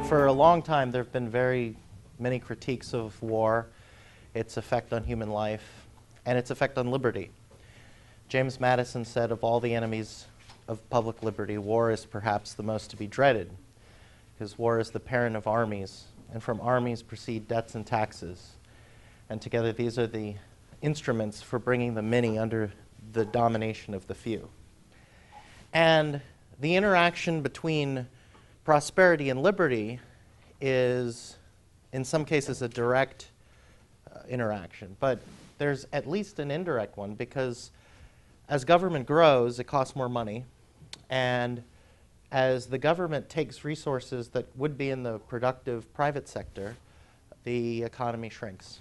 For a long time, there have been very many critiques of war, its effect on human life, and its effect on liberty. James Madison said, of all the enemies of public liberty, war is perhaps the most to be dreaded, because war is the parent of armies, and from armies proceed debts and taxes. And together these are the instruments for bringing the many under the domination of the few. And the interaction between prosperity and liberty is, in some cases, a direct interaction. But there's at least an indirect one, because as government grows, it costs more money. And as the government takes resources that would be in the productive private sector, the economy shrinks.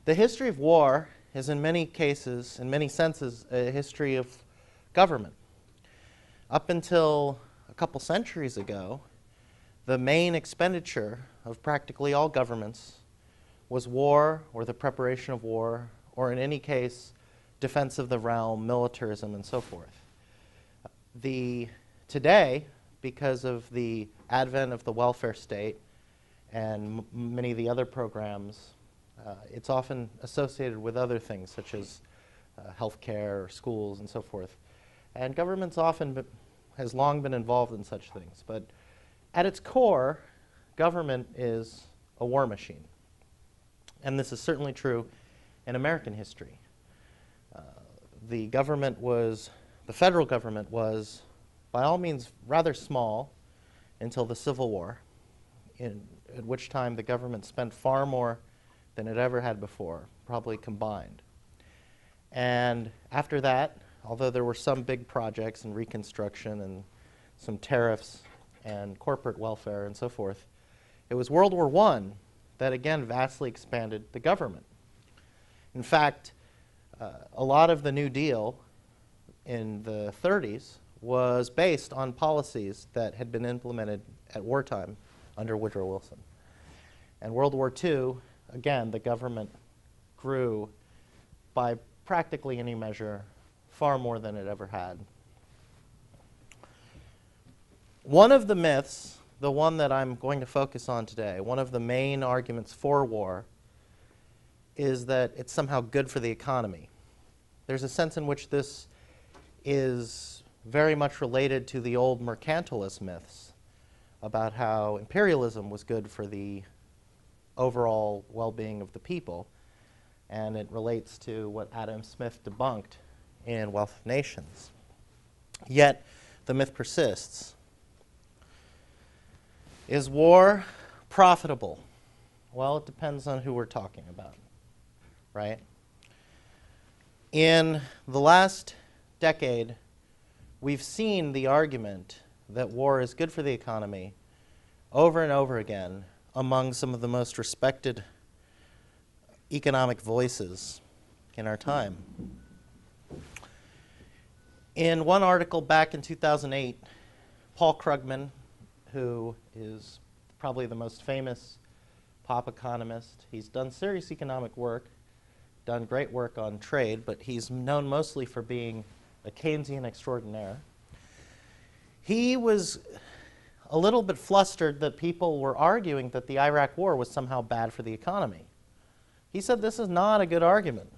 The history of war is, in many cases, in many senses, a history of government. Up until a couple centuries ago, the main expenditure of practically all governments was war, or the preparation of war, or in any case, defense of the realm, militarism, and so forth. Today, because of the advent of the welfare state and many of the other programs, it's often associated with other things, such as healthcare or schools and so forth. And government's has long been involved in such things. But at its core, government is a war machine. And this is certainly true in American history. The federal government was, by all means, rather small until the Civil War, at which time the government spent far more than it ever had before, probably combined. And after that, although there were some big projects and Reconstruction and some tariffs and corporate welfare and so forth, it was World War I that again vastly expanded the government. In fact, a lot of the New Deal in the 30s was based on policies that had been implemented at wartime under Woodrow Wilson. And World War II, again, the government grew by practically any measure far more than it ever had. One of the myths, the one that I'm going to focus on today, one of the main arguments for war, is that it's somehow good for the economy. There's a sense in which this is very much related to the old mercantilist myths about how imperialism was good for the overall well-being of the people, and it relates to what Adam Smith debunked in Wealth of Nations. Yet, the myth persists. Is war profitable? Well, it depends on who we're talking about, right? In the last decade, we've seen the argument that war is good for the economy over and over again among some of the most respected economic voices in our time. In one article back in 2008, Paul Krugman, who is probably the most famous pop economist, he's done serious economic work, done great work on trade, but he's known mostly for being a Keynesian extraordinaire. He was a little bit flustered that people were arguing that the Iraq war was somehow bad for the economy. He said this is not a good argument.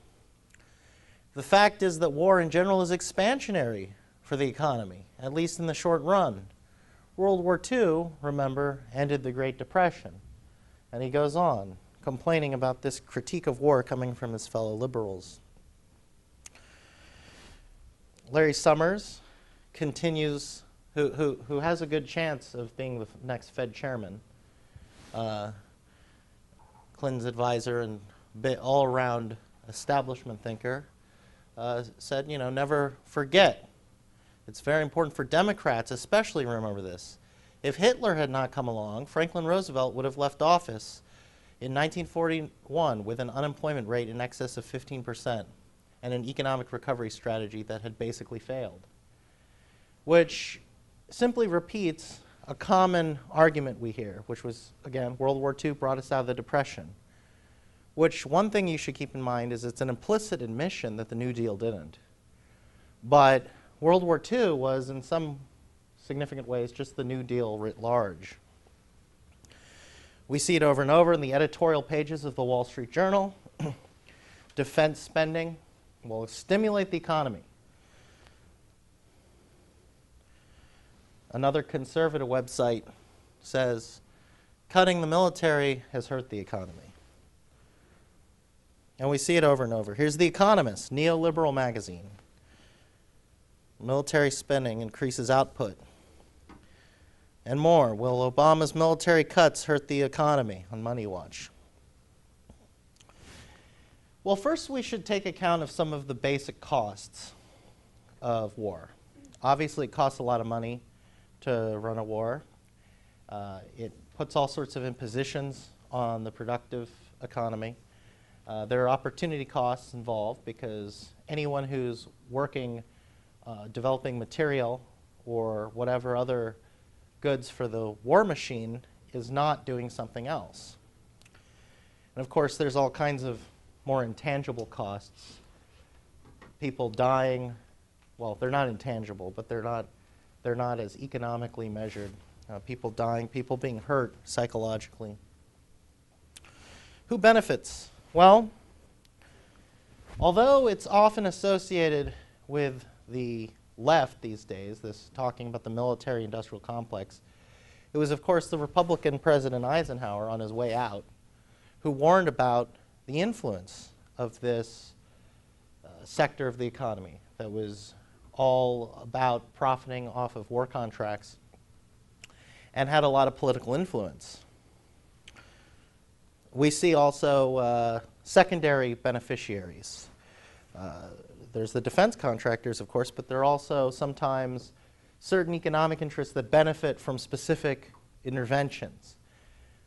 The fact is that war in general is expansionary for the economy, at least in the short run. World War II, remember, ended the Great Depression. And he goes on, complaining about this critique of war coming from his fellow liberals. Larry Summers continues, who has a good chance of being the next Fed chairman, Clinton's advisor and all-around establishment thinker, said, never forget. It's very important for Democrats, especially remember this. If Hitler had not come along, Franklin Roosevelt would have left office in 1941 with an unemployment rate in excess of 15% and an economic recovery strategy that had basically failed, which simply repeats a common argument we hear, which was, again, World War II brought us out of the Depression. Which one thing you should keep in mind is it's an implicit admission that the New Deal didn't. But World War II was, in some significant ways, just the New Deal writ large. We see it over and over in the editorial pages of the Wall Street Journal. Defense spending will stimulate the economy. Another conservative website says, cutting the military has hurt the economy. And we see it over and over. Here's The Economist, neoliberal magazine. Military spending increases output. And more. Will Obama's military cuts hurt the economy on Money Watch? Well, first we should take account of some of the basic costs of war. Obviously, it costs a lot of money to run a war. It puts all sorts of impositions on the productive economy. There are opportunity costs involved because anyone who's working, developing material or whatever other goods for the war machine is not doing something else. And of course, there's all kinds of more intangible costs. People dying, well, they're not intangible, but they're not as economically measured. People dying, people being hurt psychologically. Who benefits? Well, although it's often associated with the left these days, this talking about the military-industrial complex, it was, of course, the Republican President Eisenhower on his way out who warned about the influence of this sector of the economy that was all about profiting off of war contracts and had a lot of political influence. We see also secondary beneficiaries. There's the defense contractors, of course, but there are also sometimes certain economic interests that benefit from specific interventions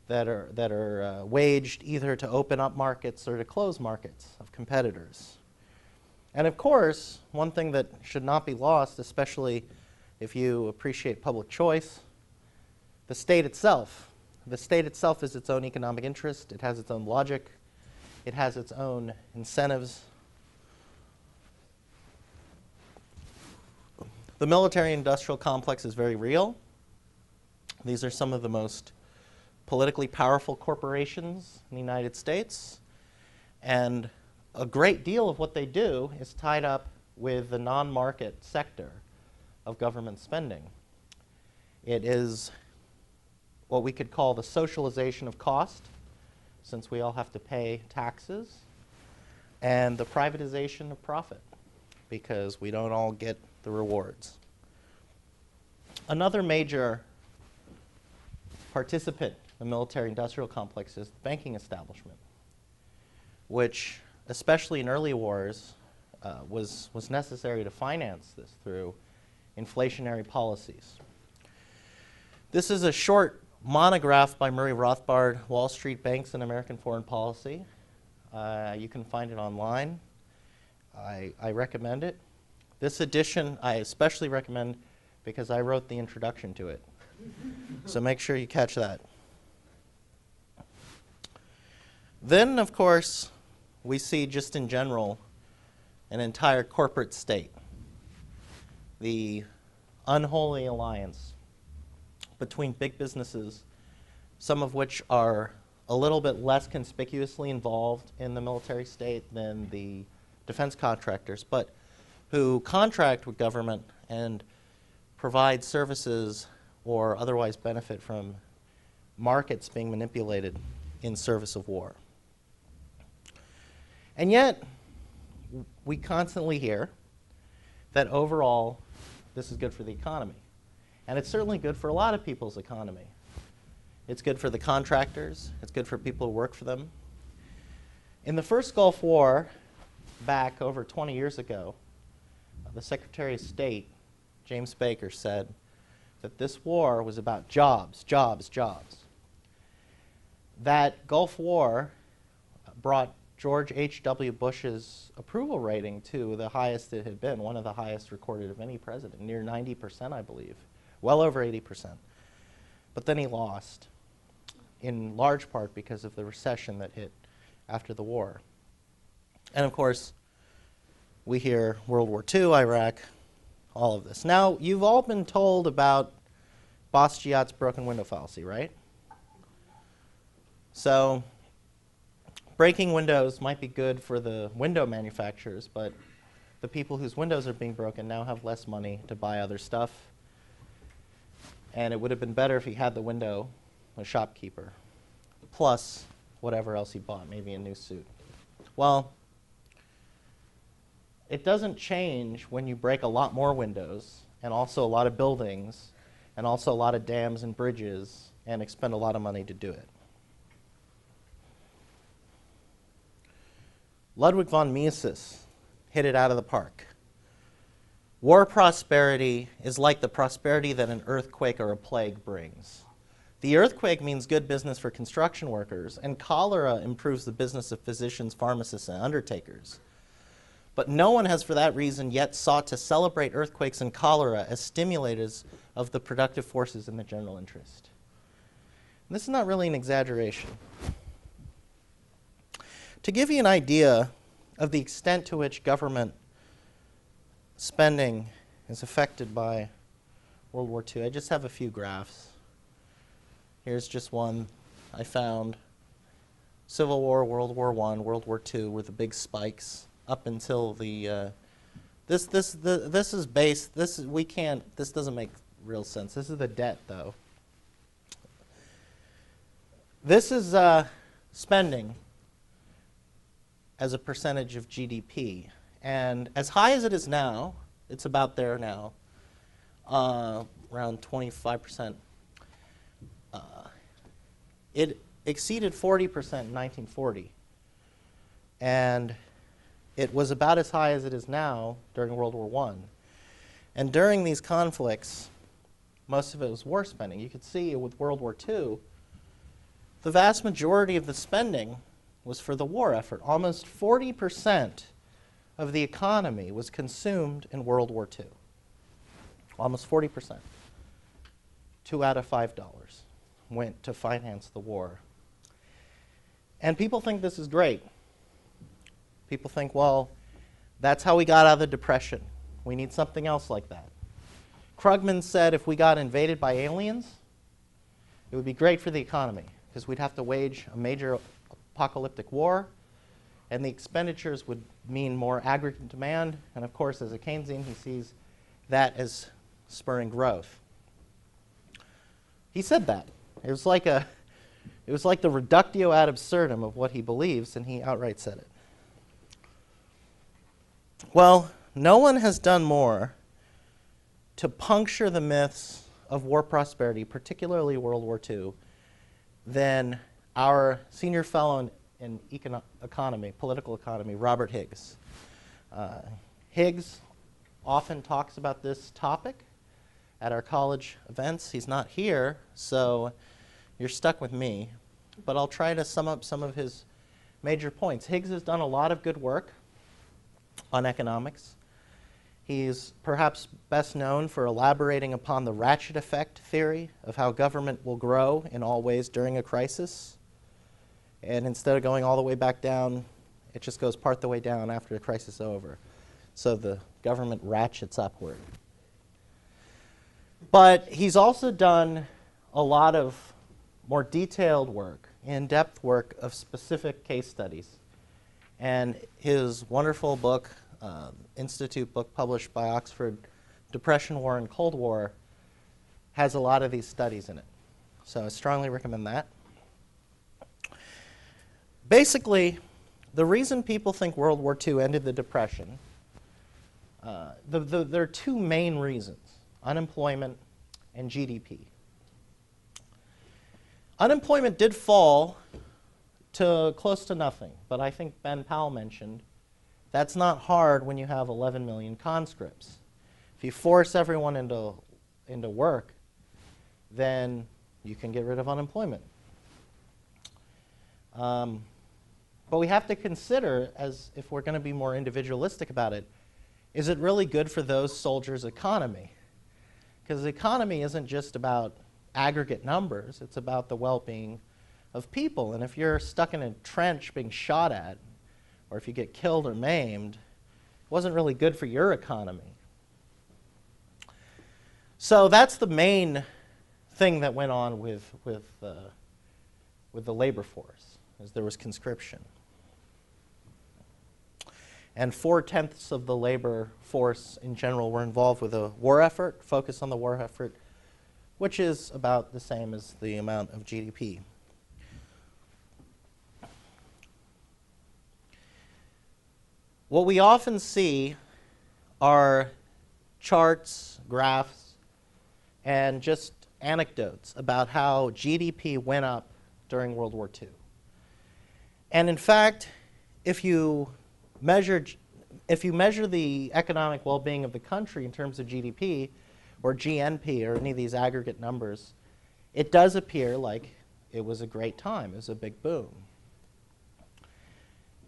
that are waged either to open up markets or to close markets of competitors. And of course, one thing that should not be lost, especially if you appreciate public choice, the state itself. The state itself is its own economic interest. It has its own logic. It has its own incentives. The military-industrial complex is very real. These are some of the most politically powerful corporations in the United States. And a great deal of what they do is tied up with the non-market sector of government spending. It is what we could call the socialization of cost, since we all have to pay taxes, and the privatization of profit, because we don't all get the rewards. Another major participant in the military-industrial complex is the banking establishment, which, especially in early wars, was necessary to finance this through inflationary policies. This is a short monograph by Murray Rothbard, Wall Street Banks and American Foreign Policy. You can find it online. I recommend it. This edition I especially recommend because I wrote the introduction to it. So make sure you catch that. Then, of course, we see just in general an entire corporate state. The unholy alliance between big businesses, some of which are a little bit less conspicuously involved in the military state than the defense contractors, but who contract with government and provide services or otherwise benefit from markets being manipulated in service of war. And yet, we constantly hear that overall, this is good for the economy. And it's certainly good for a lot of people's economy. It's good for the contractors. It's good for people who work for them. In the first Gulf War, back over 20 years ago, the Secretary of State, James Baker, said that this war was about jobs, jobs, jobs. That Gulf War brought George H.W. Bush's approval rating to the highest it had been, one of the highest recorded of any president, near 90%, I believe, well over 80%. But then he lost, in large part because of the recession that hit after the war. And of course, we hear World War II, Iraq, all of this. Now, you've all been told about Bastiat's broken window fallacy, right? So breaking windows might be good for the window manufacturers, but the people whose windows are being broken now have less money to buy other stuff. And it would have been better if he had the window, a shopkeeper, plus whatever else he bought, maybe a new suit. Well, it doesn't change when you break a lot more windows and also a lot of buildings and also a lot of dams and bridges and expend a lot of money to do it. Ludwig von Mises hit it out of the park. War prosperity is like the prosperity that an earthquake or a plague brings. The earthquake means good business for construction workers, and cholera improves the business of physicians, pharmacists, and undertakers. But no one has for that reason yet sought to celebrate earthquakes and cholera as stimulators of the productive forces in the general interest. And this is not really an exaggeration. To give you an idea of the extent to which government spending is affected by World War II, I just have a few graphs. Here's just one I found. Civil War, World War I, World War II were the big spikes up until the this is base. This doesn't make real sense. This is the debt though. This is spending as a percentage of GDP, and as high as it is now, it's about there now, around 25%. It exceeded 40% in 1940, and it was about as high as it is now during World War I. And during these conflicts, most of it was war spending. You could see with World War II, the vast majority of the spending was for the war effort. Almost 40% of the economy was consumed in World War II. Almost 40%. 2 out of $5 went to finance the war. And people think this is great. People think, well, that's how we got out of the Depression. We need something else like that. Krugman said if we got invaded by aliens, it would be great for the economy because we'd have to wage a major apocalyptic war, and the expenditures would mean more aggregate demand. And of course, as a Keynesian, he sees that as spurring growth. He said that. It was like the reductio ad absurdum of what he believes, and he outright said it. Well, no one has done more to puncture the myths of war prosperity, particularly World War II, than our senior fellow in political economy, Robert Higgs. Higgs often talks about this topic at our college events. He's not here, so you're stuck with me. But I'll try to sum up some of his major points. Higgs has done a lot of good work on economics. He's perhaps best known for elaborating upon the ratchet effect theory of how government will grow in all ways during a crisis. And instead of going all the way back down, it just goes part the way down after the crisis is over. So the government ratchets upward. But he's also done a lot of more detailed work, in-depth work of specific case studies. And his wonderful book, Institute book published by Oxford, Depression, War, and Cold War, has a lot of these studies in it. So I strongly recommend that. Basically, the reason people think World War II ended the Depression, there are two main reasons: unemployment and GDP. Unemployment did fall to close to nothing, but I think Ben Powell mentioned that's not hard when you have 11 million conscripts. If you force everyone into work, then you can get rid of unemployment. But we have to consider, as if we're going to be more individualistic about it, is it really good for those soldiers' economy? Because the economy isn't just about aggregate numbers, it's about the well-being of people. And if you're stuck in a trench being shot at, or if you get killed or maimed, it wasn't really good for your economy. So that's the main thing that went on with with the labor force, as there was conscription. And 4/10 of the labor force in general were involved with a war effort, focus on the war effort, which is about the same as the amount of GDP. What we often see are charts, graphs, and just anecdotes about how GDP went up during World War II. And in fact, if you measure the economic well-being of the country in terms of GDP or GNP or any of these aggregate numbers, it does appear like it was a great time. It was a big boom.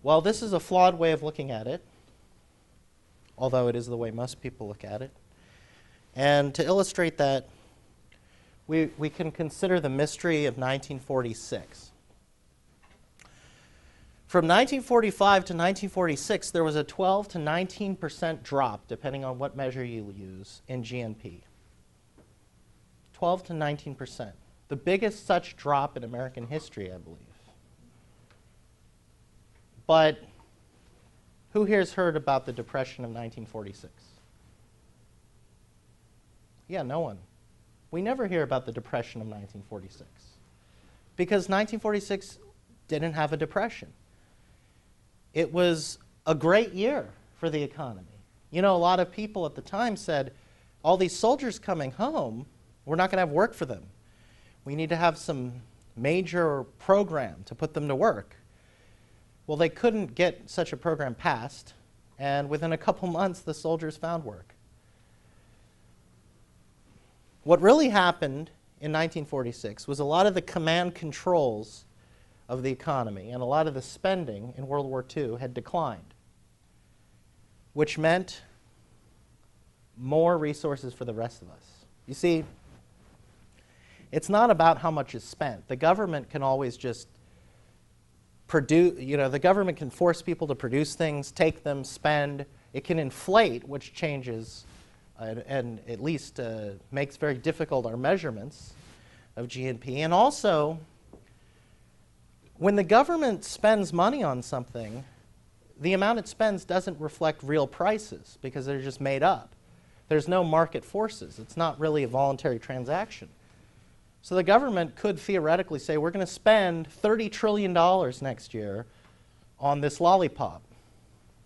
Well, this is a flawed way of looking at it, although it is the way most people look at it. And to illustrate that, we can consider the mystery of 1946. From 1945 to 1946, there was a 12 to 19% drop, depending on what measure you use, in GNP. 12 to 19%. The biggest such drop in American history, I believe. But who here has heard about the Depression of 1946? Yeah, no one. We never hear about the Depression of 1946 because 1946 didn't have a depression. It was a great year for the economy. You know, a lot of people at the time said, all these soldiers coming home, we're not going to have work for them. We need to have some major program to put them to work. Well, they couldn't get such a program passed, and within a couple months, the soldiers found work. What really happened in 1946 was a lot of the command controls of the economy and a lot of the spending in World War II had declined, which meant more resources for the rest of us. You see, it's not about how much is spent. The government can always just produce, the government can force people to produce things, take them, spend. It can inflate, which changes and at least makes very difficult our measurements of GNP. And also, when the government spends money on something, the amount it spends doesn't reflect real prices because they're just made up. There's no market forces. It's not really a voluntary transaction. So the government could theoretically say, we're going to spend $30 trillion next year on this lollipop,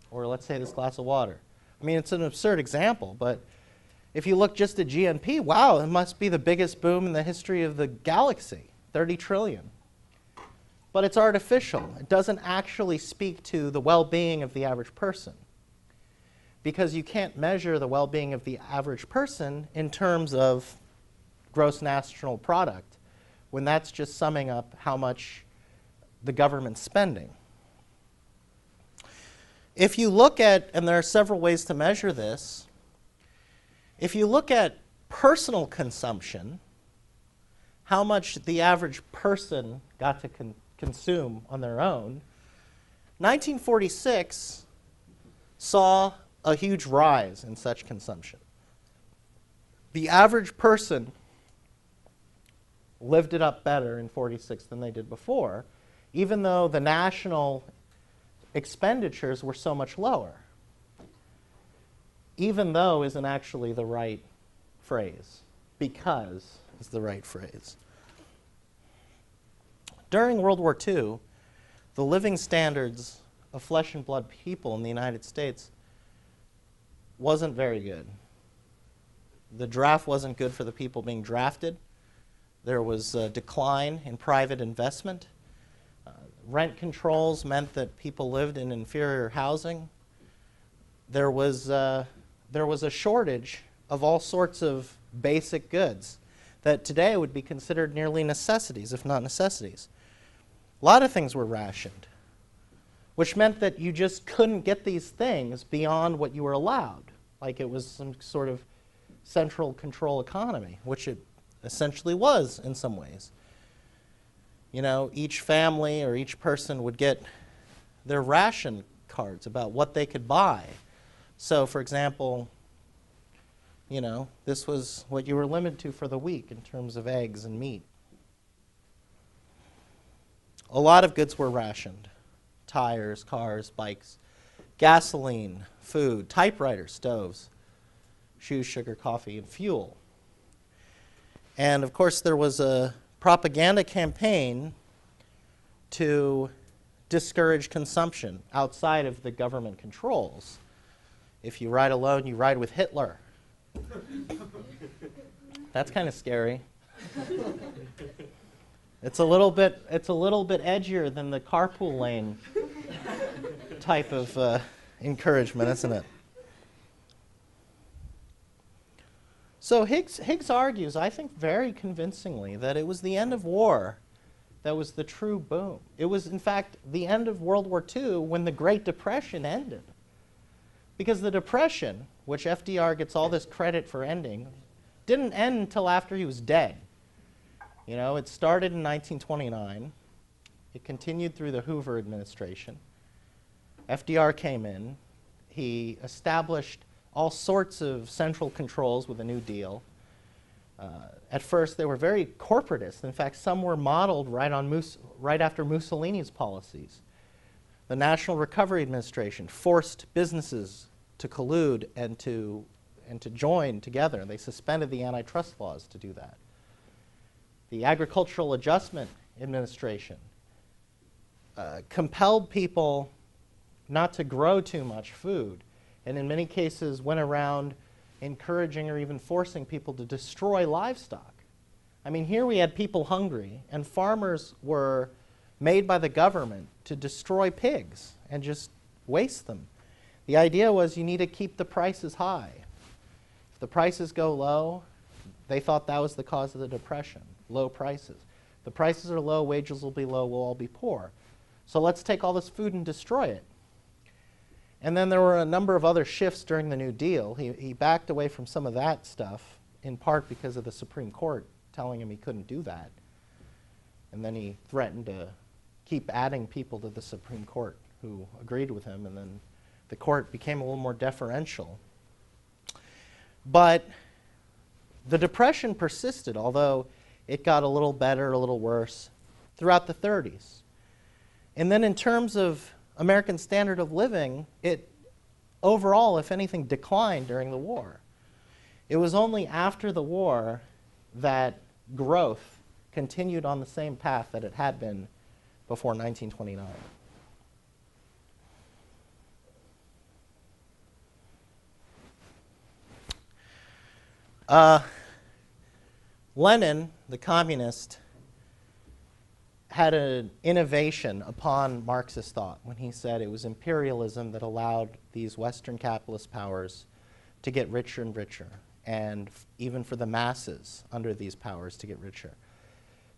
or let's say this glass of water. I mean, it's an absurd example, but if you look just at GNP, wow, it must be the biggest boom in the history of the galaxy, 30 trillion. But it's artificial. It doesn't actually speak to the well-being of the average person, because you can't measure the well-being of the average person in terms of gross national product, when that's just summing up how much the government's spending. If you look at, and there are several ways to measure this, if you look at personal consumption, how much the average person got to consume on their own, 1946 saw a huge rise in such consumption. The average person lived it up better in 46 than they did before, even though the national expenditures were so much lower. Even though isn't actually the right phrase. Because is the right phrase. During World War II, the living standards of flesh and blood people in the United States wasn't very good. The draft wasn't good for the people being drafted. There was a decline in private investment. Rent controls meant that people lived in inferior housing. There was a shortage of all sorts of basic goods that today would be considered nearly necessities, if not necessities. A lot of things were rationed, which meant that you just couldn't get these things beyond what you were allowed, like it was some sort of central control economy, which it essentially was in some ways. You know, each family or each person would get their ration cards about what they could buy. So, for example, you know, this was what you were limited to for the week in terms of eggs and meat. a lot of goods were rationed. Tires, cars, bikes, gasoline, food, typewriters, stoves, shoes, sugar, coffee, and fuel. And of course there was a propaganda campaign to discourage consumption outside of the government controls. If you ride alone, you ride with Hitler. That's kind of scary. It's a little bit edgier than the carpool lane type of encouragement, isn't it? So Higgs argues, I think very convincingly, that it was the end of war that was the true boom. It was, in fact, the end of World War II when the Great Depression ended. Because the Depression, which FDR gets all this credit for ending, didn't end until after he was dead. You know, it started in 1929. It continued through the Hoover administration. FDR came in. He established all sorts of central controls with a New Deal. At first, they were very corporatist. In fact, some were modeled right after Mussolini's policies. The National Recovery Administration forced businesses to collude and to join together. They suspended the antitrust laws to do that. The Agricultural Adjustment Administration compelled people not to grow too much food, and in many cases went around encouraging or even forcing people to destroy livestock. I mean, here we had people hungry, and farmers were made by the government to destroy pigs and just waste them. The idea was you need to keep the prices high. If the prices go low, they thought that was the cause of the Depression, low prices. The prices are low, wages will be low, we'll all be poor. So let's take all this food and destroy it. And then there were a number of other shifts during the New Deal. He backed away from some of that stuff, in part because of the Supreme Court telling him he couldn't do that. And then he threatened to keep adding people to the Supreme Court who agreed with him, and then the court became a little more deferential. But the Depression persisted, although it got a little better, a little worse, throughout the 30s. And then in terms of American standard of living, it overall, if anything, declined during the war. It was only after the war that growth continued on the same path that it had been before 1929. Lenin, the communist, had an innovation upon Marxist thought when he said it was imperialism that allowed these Western capitalist powers to get richer and richer, and even for the masses under these powers to get richer.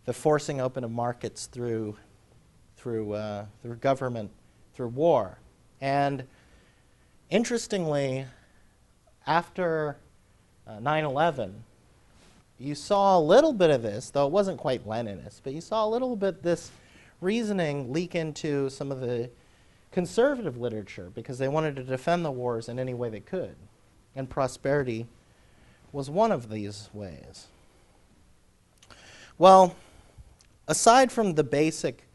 The forcing open of markets through government, through war. And interestingly, after 9/11, you saw a little bit of this, though it wasn't quite Leninist, but you saw a little bit this reasoning leak into some of the conservative literature because they wanted to defend the wars in any way they could. And prosperity was one of these ways. Well, aside from the basic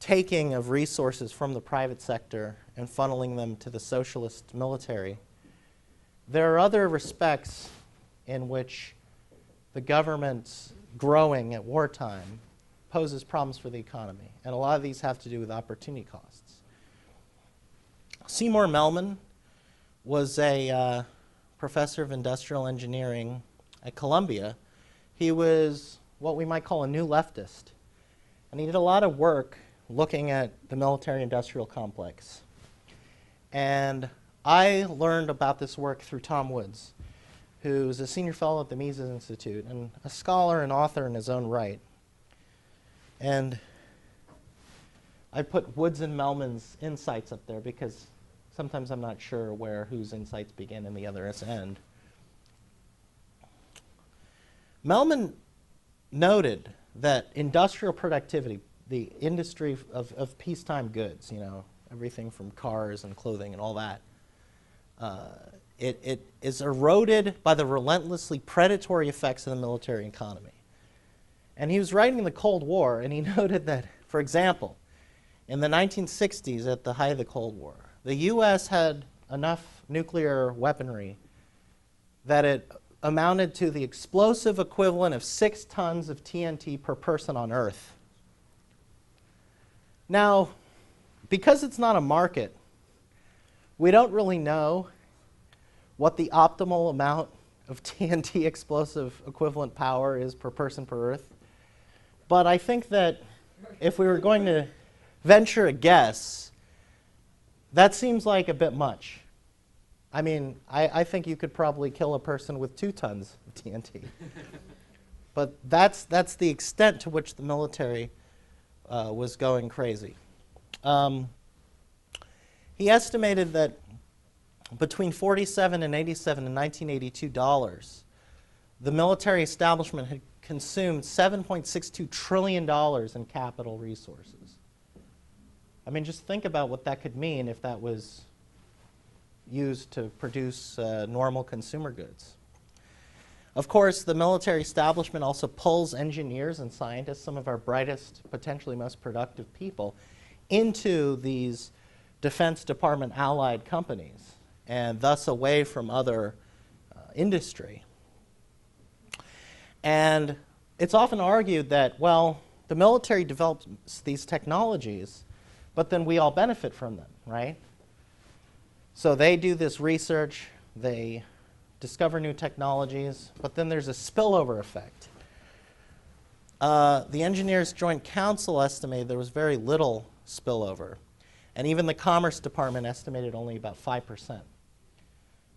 taking of resources from the private sector and funneling them to the socialist military, there are other respects in which the government's growing at wartime poses problems for the economy. And a lot of these have to do with opportunity costs. Seymour Melman was a professor of industrial engineering at Columbia. He was what we might call a new leftist. And he did a lot of work looking at the military-industrial complex. And I learned about this work through Tom Woods, who's a senior fellow at the Mises Institute and a scholar and author in his own right. And I put Woods and Melman's insights up there because sometimes I'm not sure where whose insights begin and the other's end. Melman noted that industrial productivity, the industry of peacetime goods, you know, everything from cars and clothing and all that, it is eroded by the relentlessly predatory effects of the military economy. And he was writing the Cold War, and he noted that For example, in the 1960s, at the height of the Cold War, the U.S. had enough nuclear weaponry that it amounted to the explosive equivalent of 6 tons of TNT per person on Earth. Now, because it's not a market, we don't really know what the optimal amount of TNT explosive equivalent power is per person per Earth. But I think that if we were going to venture a guess, that seems like a bit much. I mean, I think you could probably kill a person with 2 tons of TNT. But that's the extent to which the military was going crazy. He estimated that between 47 and 87 in 1982 dollars, the military establishment had consumed $7.62 trillion in capital resources. I mean, just think about what that could mean if that was used to produce normal consumer goods. Of course, the military establishment also pulls engineers and scientists, some of our brightest, potentially most productive people, into these Defense Department allied companies, and thus away from other industry. And it's often argued that, well, the military develops these technologies, but then we all benefit from them, right? So they do this research, they discover new technologies, but then there's a spillover effect. The Engineers Joint Council estimated there was very little spillover, and even the Commerce Department estimated only about 5%.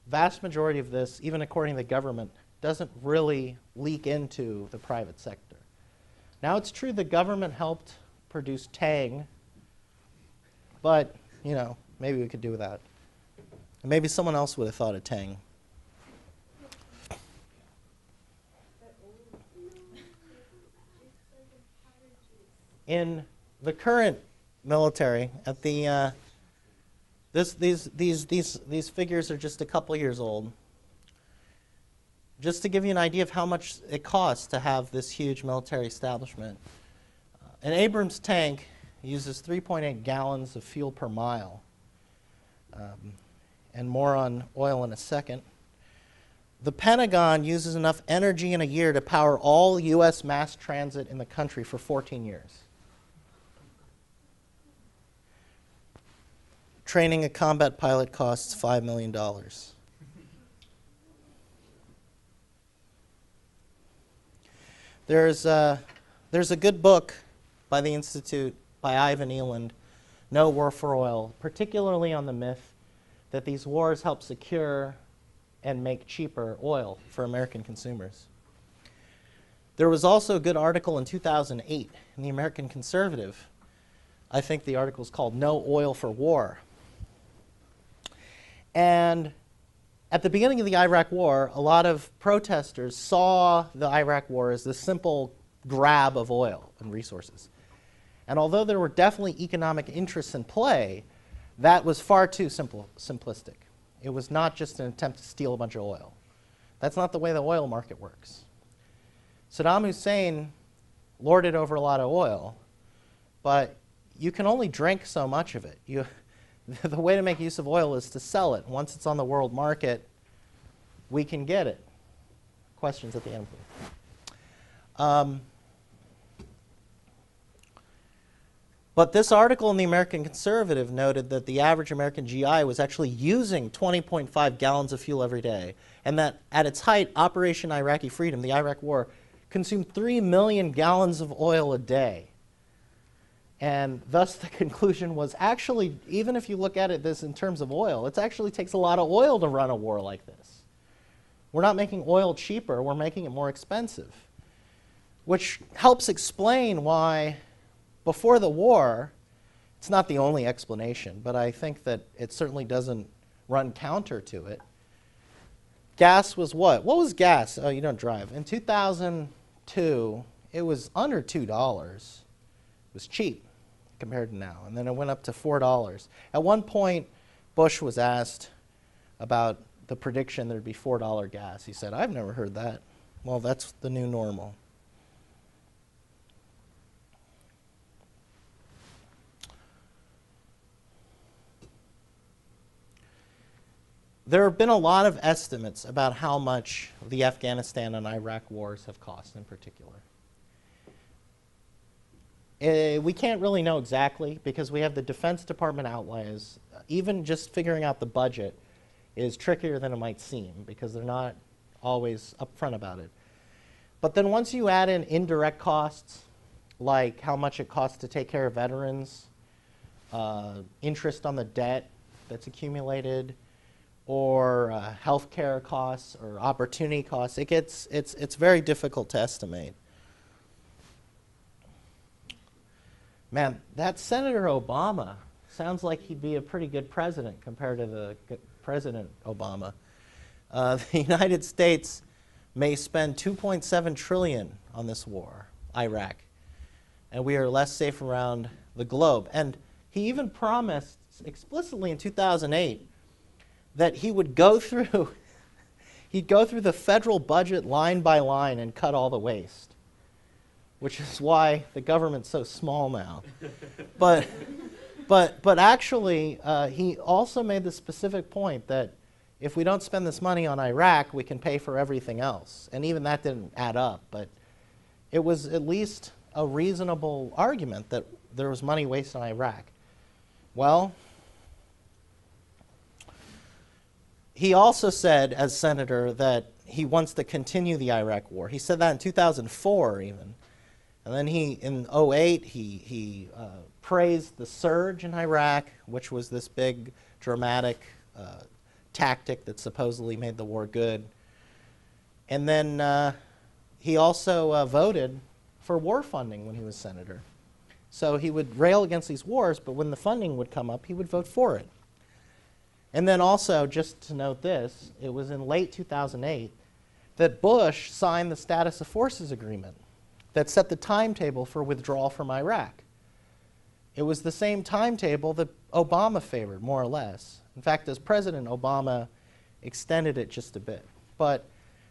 Vast majority of this, even according to the government, doesn't really leak into the private sector. Now, it's true the government helped produce Tang, but, you know, maybe we could do that. And maybe someone else would have thought of Tang. In the current military, at the these figures are just a couple years old. Just to give you an idea of how much it costs to have this huge military establishment, an Abrams tank uses 3.8 gallons of fuel per mile, and more on oil in a second. The Pentagon uses enough energy in a year to power all U.S. mass transit in the country for 14 years. Training a combat pilot costs $5 million. There's a good book by the Institute by Ivan Eland, No War for Oil, particularly on the myth that these wars help secure and make cheaper oil for American consumers. There was also a good article in 2008 in the American Conservative. I think the article is called No Oil for War. And at the beginning of the Iraq War, a lot of protesters saw the Iraq War as this simple grab of oil and resources. And although there were definitely economic interests in play, that was far too simplistic. It was not just an attempt to steal a bunch of oil. That's not the way the oil market works. Saddam Hussein lorded over a lot of oil, but you can only drink so much of it. The way to make use of oil is to sell it. Once it's on the world market, we can get it. Questions at the end, please. But this article in the American Conservative noted that the average American GI was actually using 20.5 gallons of fuel every day, and that at its height, Operation Iraqi Freedom, the Iraq War, consumed 3 million gallons of oil a day. And thus the conclusion was actually, even if you look at it this in terms of oil, it actually takes a lot of oil to run a war like this. We're not making oil cheaper, we're making it more expensive. Which helps explain why, before the war, it's not the only explanation, but I think that it certainly doesn't run counter to it. Gas was what? What was gas? Oh, you don't drive. In 2002, it was under $2. It was cheap compared to now. And then it went up to $4. At one point, Bush was asked about the prediction there'd be $4 gas. He said, I've never heard that. Well, that's the new normal. there have been a lot of estimates about how much the Afghanistan and Iraq wars have cost in particular. We can't really know exactly because we have the Defense Department outlays. Even just figuring out the budget is trickier than it might seem because they're not always upfront about it. But then once you add in indirect costs, like how much it costs to take care of veterans, interest on the debt that's accumulated, or healthcare costs or opportunity costs, it's very difficult to estimate. Man, that Senator Obama sounds like he'd be a pretty good president compared to the President Obama. The United States may spend $2.7 trillion on this war, Iraq, and we are less safe around the globe. And he even promised explicitly in 2008 that he would go through he'd go through the federal budget line by line and cut all the waste, which is why the government's so small now. But actually, he also made the specific point that if we don't spend this money on Iraq, we can pay for everything else. And even that didn't add up, but it was at least a reasonable argument that there was money wasted on Iraq. Well, he also said, as senator, that he wants to continue the Iraq war. He said that in 2004 even. And then in 2008, he praised the surge in Iraq, which was this big, dramatic tactic that supposedly made the war good. And then he also voted for war funding when he was senator. So he would rail against these wars, but when the funding would come up, he would vote for it. And then also, just to note this, it was in late 2008 that Bush signed the Status of Forces Agreement that set the timetable for withdrawal from Iraq. It was the same timetable that Obama favored, more or less. In fact, as president, Obama extended it just a bit. But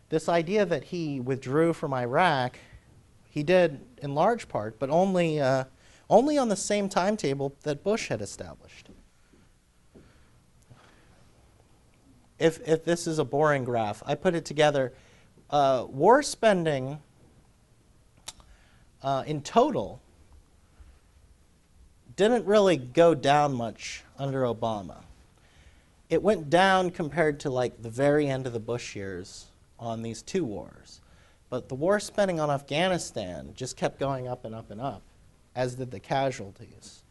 this idea that he withdrew from Iraq, he did in large part, but only on the same timetable that Bush had established. If this is a boring graph, I put it together. War spending in total didn't really go down much under Obama. It went down compared to like the very end of the Bush years on these two wars. But the war spending on Afghanistan just kept going up and up and up, as did the casualties.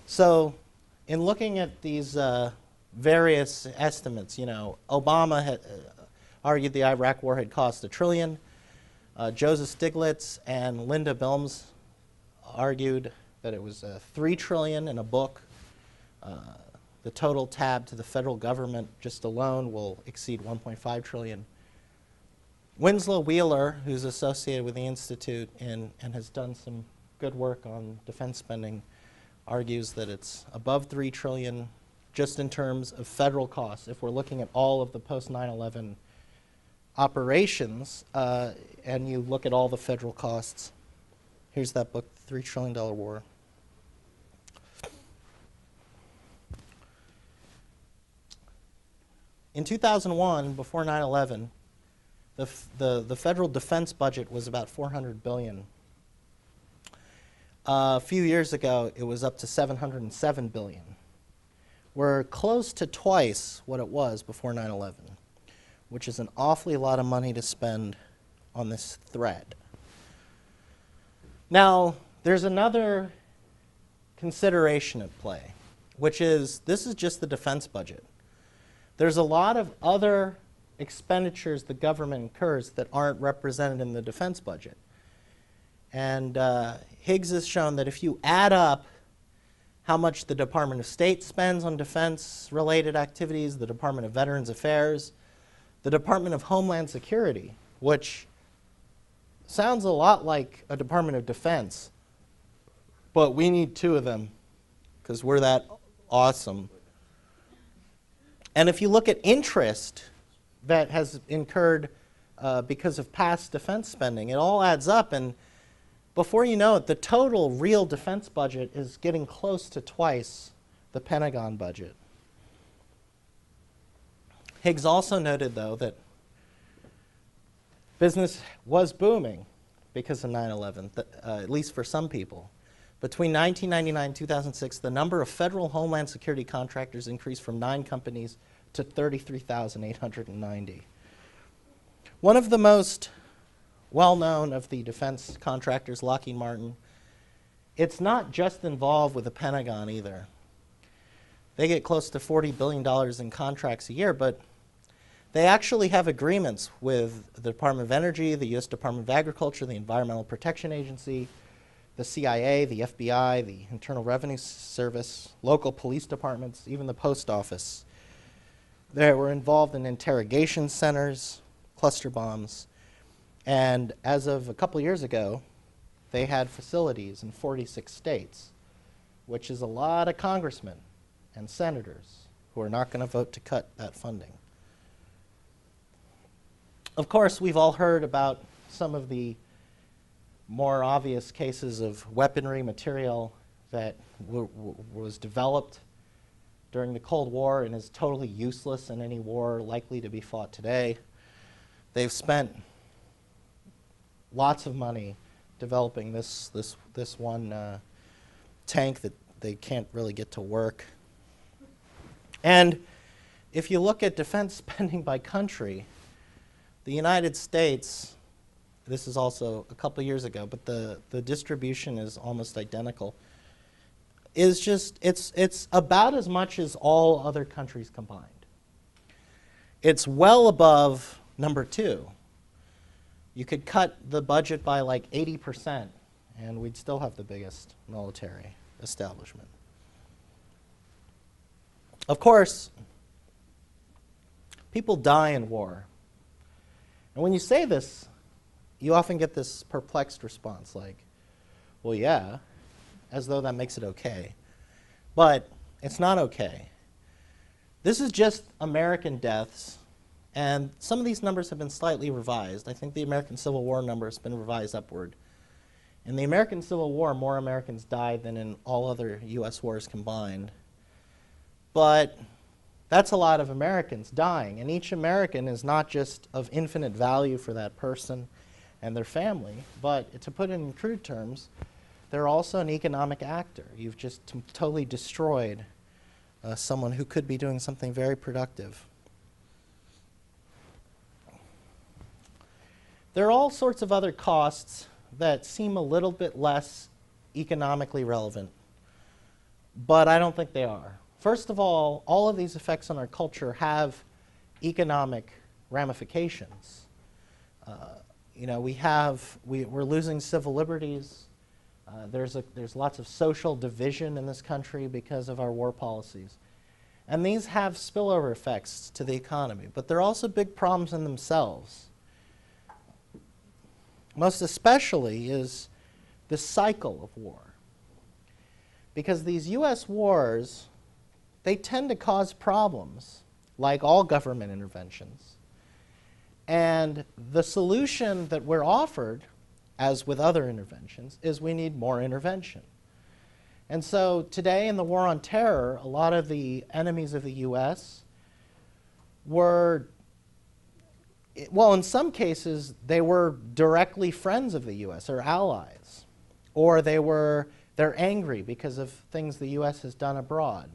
So in looking at these various estimates, Obama had argued the Iraq war had cost $1 trillion. Joseph Stiglitz and Linda Bilmes argued that it was $3 trillion in a book. The total tab to the federal government just alone will exceed $1.5 trillion. Winslow Wheeler, who's associated with the Institute and has done some good work on defense spending, argues that it's above $3 trillion just in terms of federal costs. If we're looking at all of the post-9/11 operations and you look at all the federal costs, here's that book, $3 Trillion War. In 2001, before 9/11, the federal defense budget was about $400 billion. A few years ago, it was up to $707 billion. We're close to twice what it was before 9/11, which is an awfully lot of money to spend on this threat. Now, there's another consideration at play, which is this is just the defense budget. There's a lot of other expenditures the government incurs that aren't represented in the defense budget. And Higgs has shown that if you add up how much the Department of State spends on defense-related activities, the Department of Veterans Affairs, the Department of Homeland Security, which sounds a lot like a Department of Defense, but we need two of them because we're that awesome. And if you look at interest that has incurred because of past defense spending, it all adds up, and before you know it, the total real defense budget is getting close to twice the Pentagon budget. Higgs also noted, though, that business was booming because of 9/11, at least for some people. Between 1999 and 2006, the number of federal Homeland Security contractors increased from 9 companies to 33,890. One of the most well-known of the defense contractors, Lockheed Martin, it's not just involved with the Pentagon either. They get close to $40 billion in contracts a year, but they actually have agreements with the Department of Energy, the U.S. Department of Agriculture, the Environmental Protection Agency, the CIA, the FBI, the Internal Revenue Service, local police departments, even the post office. They were involved in interrogation centers, cluster bombs, and as of a couple years ago, they had facilities in 46 states, which is a lot of congressmen and senators who are not going to vote to cut that funding. Of course, we've all heard about some of the more obvious cases of weaponry material that was developed during the Cold War and is totally useless in any war likely to be fought today. They've spent lots of money developing this one tank that they can't really get to work. And if you look at defense spending by country, the United States, this is also a couple years ago, but the distribution is almost identical, is just, it's about as much as all other countries combined. It's well above number 2. You could cut the budget by like 80%, and we'd still have the biggest military establishment. Of course, people die in war. And when you say this, you often get this perplexed response like, well, yeah, as though that makes it okay. But it's not okay. This is just American deaths, and some of these numbers have been slightly revised. I think the American Civil War number has been revised upward. In the American Civil War, more Americans died than in all other U.S. wars combined. But that's a lot of Americans dying, and each American is not just of infinite value for that person and their family, but to put it in crude terms, they're also an economic actor. You've just totally destroyed someone who could be doing something very productive. There are all sorts of other costs that seem a little bit less economically relevant, but I don't think they are. First of all of these effects on our culture have economic ramifications. You know, we're losing civil liberties. There's lots of social division in this country because of our war policies. And these have spillover effects to the economy, but they're also big problems in themselves. Most especially is the cycle of war. Because these U.S. wars, they tend to cause problems, like all government interventions. And the solution that we're offered, as with other interventions, is we need more intervention. And so today in the war on terror, a lot of the enemies of the U.S. were, well, in some cases, they were directly friends of the U.S. or allies. Or they're angry because of things the U.S. has done abroad.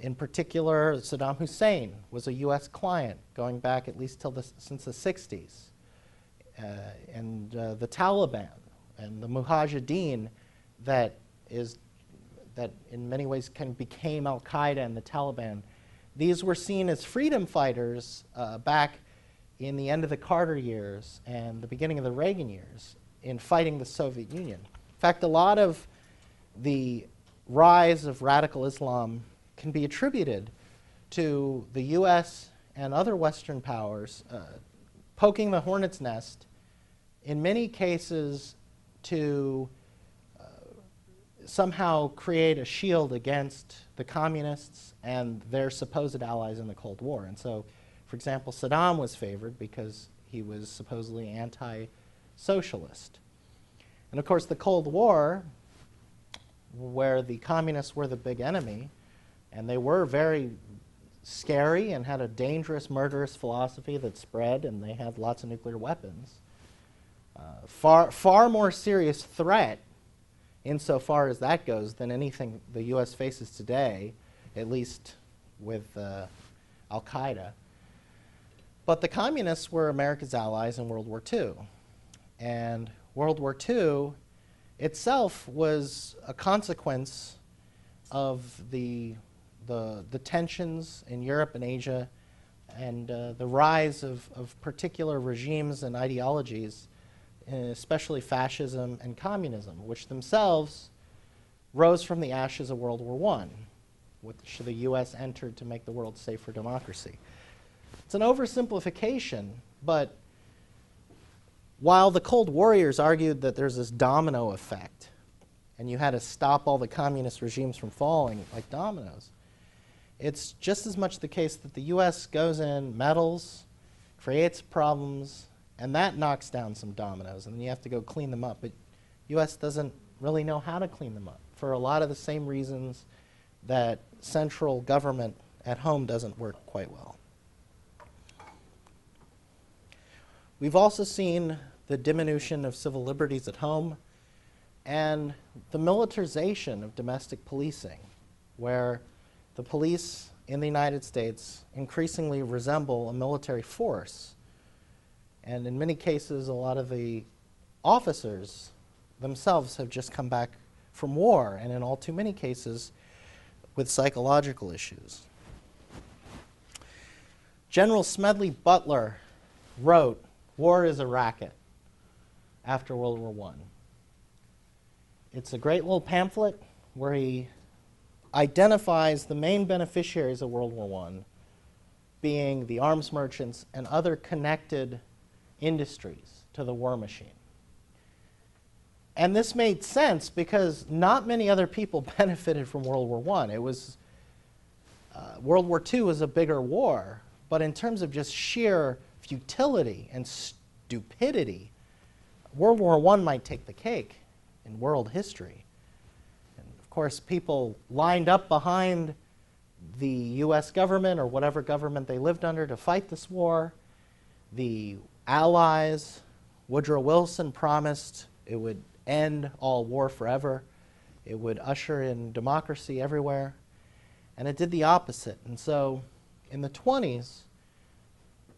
In particular, Saddam Hussein was a U.S. client going back at least since the 60s. And the Taliban and the Mujahideen that in many ways became Al-Qaeda and the Taliban, these were seen as freedom fighters back in the end of the Carter years and the beginning of the Reagan years in fighting the Soviet Union. In fact, a lot of the rise of radical Islam can be attributed to the U.S. and other Western powers poking the hornet's nest, in many cases to somehow create a shield against the communists and their supposed allies in the Cold War. And so, for example, Saddam was favored because he was supposedly anti-socialist. And of course, the Cold War, where the communists were the big enemy, and they were very scary and had a dangerous, murderous philosophy that spread, and they had lots of nuclear weapons. Far more serious threat, insofar as that goes, than anything the U.S. faces today, at least with Al-Qaeda. But the communists were America's allies in World War II. And World War II itself was a consequence of the tensions in Europe and Asia, and the rise of particular regimes and ideologies, especially fascism and communism, which themselves rose from the ashes of World War I, which the U.S. entered to make the world safe for democracy. It's an oversimplification, but while the Cold Warriors argued that there's this domino effect, and you had to stop all the communist regimes from falling like dominoes, it's just as much the case that the U.S. goes in, meddles, creates problems, and that knocks down some dominoes, and then you have to go clean them up. But U.S. doesn't really know how to clean them up for a lot of the same reasons that central government at home doesn't work quite well. We've also seen the diminution of civil liberties at home and the militarization of domestic policing, where the police in the United States increasingly resemble a military force. And in many cases, a lot of the officers themselves have just come back from war, and in all too many cases, with psychological issues. General Smedley Butler wrote, "War is a racket," after World War I. It's a great little pamphlet where he identifies the main beneficiaries of World War I being the arms merchants and other connected industries to the war machine. And this made sense because not many other people benefited from World War I. It was, World War II was a bigger war, but in terms of just sheer futility and stupidity, World War I might take the cake in world history. And of course, people lined up behind the US government or whatever government they lived under to fight this war. The Allies, Woodrow Wilson promised it would end all war forever. It would usher in democracy everywhere. And it did the opposite. And so in the 20s,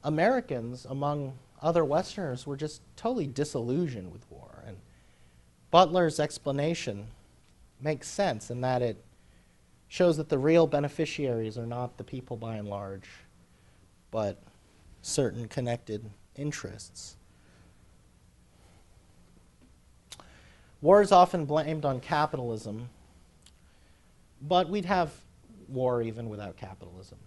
Americans, among other Westerners, were just totally disillusioned with war. And Butler's explanation makes sense in that it shows that the real beneficiaries are not the people by and large, but certain connected interests. War is often blamed on capitalism, but we'd have war even without capitalism.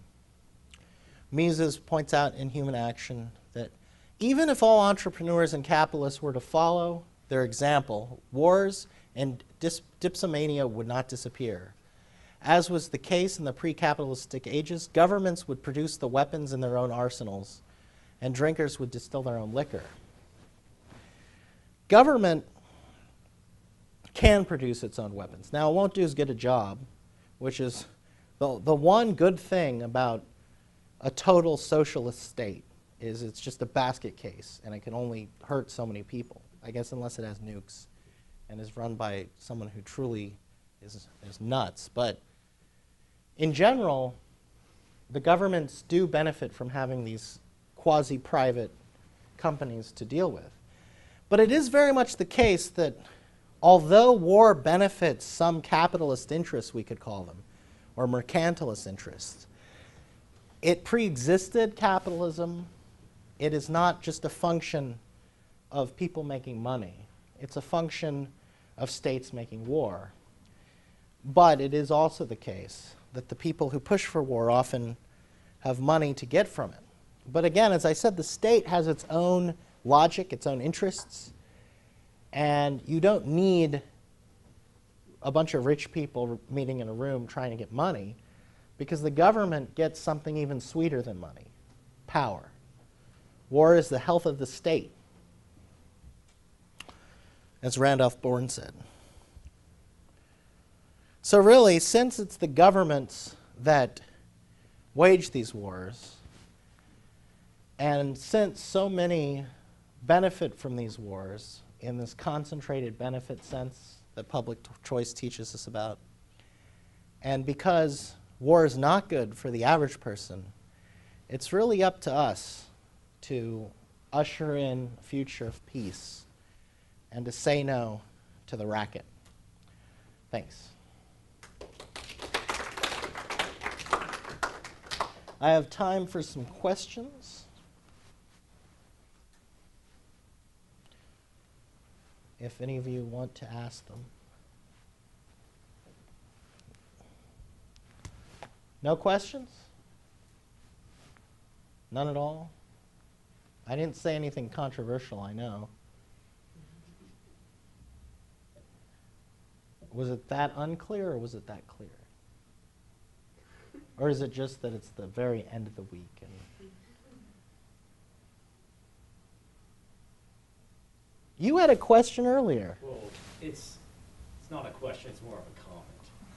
Mises points out in Human Action that even if all entrepreneurs and capitalists were to follow their example, wars and dipsomania would not disappear. As was the case in the pre-capitalistic ages, governments would produce the weapons in their own arsenals, and drinkers would distill their own liquor. Government can produce its own weapons. Now, it won't do as good a job, which is the one good thing about a total socialist state is it's just a basket case, and it can only hurt so many people, I guess, unless it has nukes and is run by someone who truly is nuts. But in general, the governments do benefit from having these quasi-private companies to deal with. But it is very much the case that although war benefits some capitalist interests, we could call them, or mercantilist interests, it pre-existed capitalism. It is not just a function of people making money. It's a function of states making war. But it is also the case that the people who push for war often have money to get from it. But again, as I said, the state has its own logic, its own interests, and you don't need a bunch of rich people meeting in a room trying to get money, because the government gets something even sweeter than money: power. War is the health of the state, as Randolph Bourne said. So really, since it's the governments that wage these wars. And since so many benefit from these wars in this concentrated benefit sense that public choice teaches us about, and because war is not good for the average person, it's really up to us to usher in a future of peace and to say no to the racket. Thanks. I have time for some questions. If any of you want to ask them. No questions? None at all? I didn't say anything controversial, I know. Was it that unclear or was it that clear? Or is it just that it's the very end of the week? And you had a question earlier. Well, it's not a question, it's more of a comment.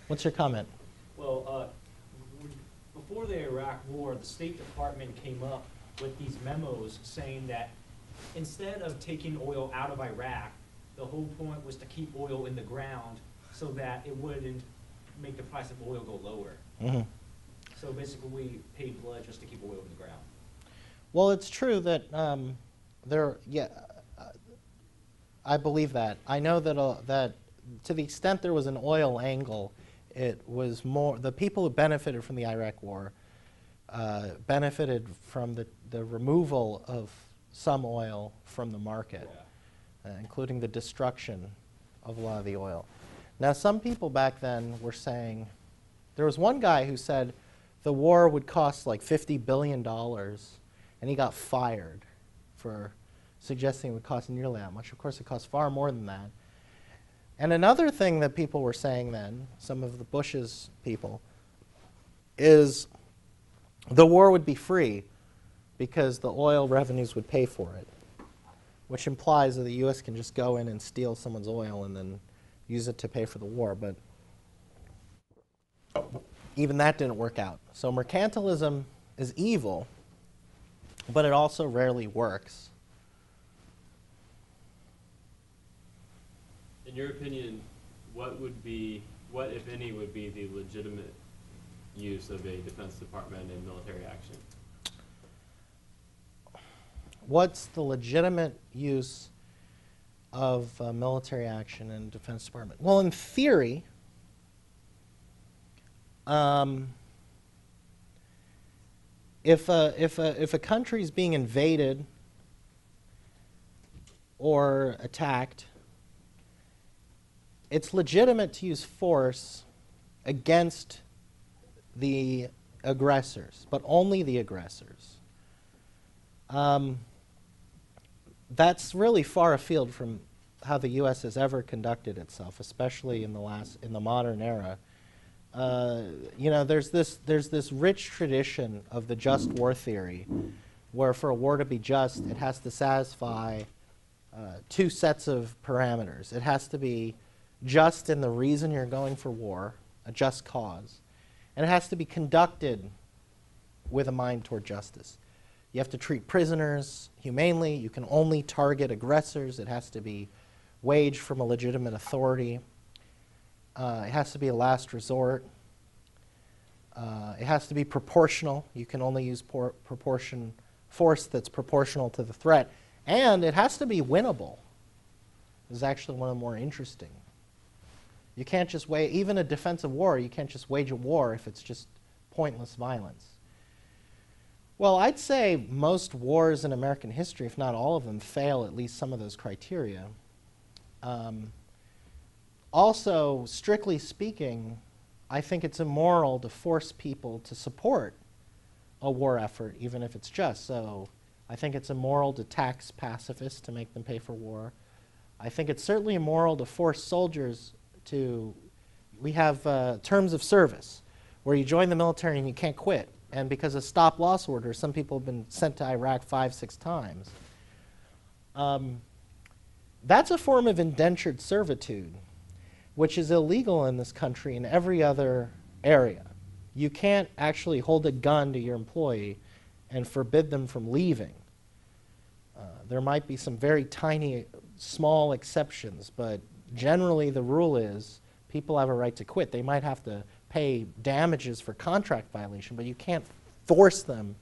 What's your comment? Well, before the Iraq War, the State Department came up with these memos saying that instead of taking oil out of Iraq, the whole point was to keep oil in the ground so that it wouldn't make the price of oil go lower. Mm-hmm. So basically we paid blood just to keep oil in the ground. Well, it's true that I believe that. I know that that to the extent there was an oil angle, it was more the people who benefited from the Iraq War benefited from the removal of some oil from the market, including the destruction of a lot of the oil. Now, some people back then were saying, there was one guy who said the war would cost like $50 billion, and he got fired for suggesting it would cost nearly that much. Of course, it cost far more than that. And another thing that people were saying then, some of the Bush's people, is the war would be free because the oil revenues would pay for it, which implies that the U.S. can just go in and steal someone's oil and then use it to pay for the war. But even that didn't work out. So mercantilism is evil, but it also rarely works. In your opinion, what, if any, would be the legitimate use of a Defense Department in military action? What's the legitimate use of military action in the Defense Department? Well, in theory, if a country is being invaded or attacked, it's legitimate to use force against the aggressors, but only the aggressors. That's really far afield from how the U.S. has ever conducted itself, especially in the modern era. You know, there's this rich tradition of the just war theory, where for a war to be just, it has to satisfy two sets of parameters. It has to be just in the reason you're going for war, a just cause, and it has to be conducted with a mind toward justice. You have to treat prisoners humanely. You can only target aggressors. It has to be waged from a legitimate authority. It has to be a last resort. It has to be proportional. You can only use force that's proportional to the threat. And it has to be winnable. This is actually one of the more interesting. You can't just wage, even a defensive war, you can't just wage a war if it's just pointless violence. Well, I'd say most wars in American history, if not all of them, fail at least some of those criteria. Also, strictly speaking, I think it's immoral to force people to support a war effort, even if it's just. So I think it's immoral to tax pacifists to make them pay for war. I think it's certainly immoral to force soldiers to, we have terms of service, where you join the military and you can't quit. And because of stop-loss orders, some people have been sent to Iraq 5, 6 times. That's a form of indentured servitude, which is illegal in this country in every other area. You can't actually hold a gun to your employee and forbid them from leaving. There might be some very tiny, small exceptions, but generally the rule is people have a right to quit. They might have to pay damages for contract violation, but you can't force them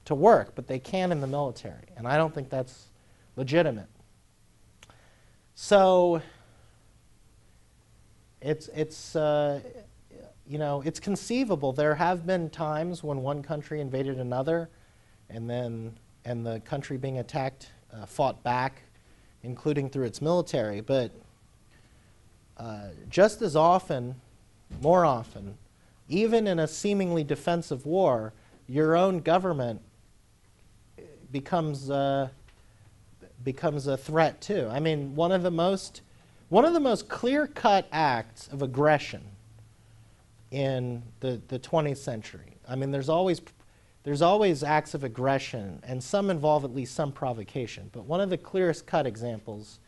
to work, but they can in the military, and I don't think that's legitimate. So it's you know, it's conceivable. There have been times when one country invaded another, and the country being attacked fought back, including through its military. But just as often, more often, even in a seemingly defensive war, your own government becomes a threat too. I mean, one of the most clear-cut acts of aggression in the 20th century. I mean, there's always acts of aggression, and some involve at least some provocation. But one of the clearest cut examples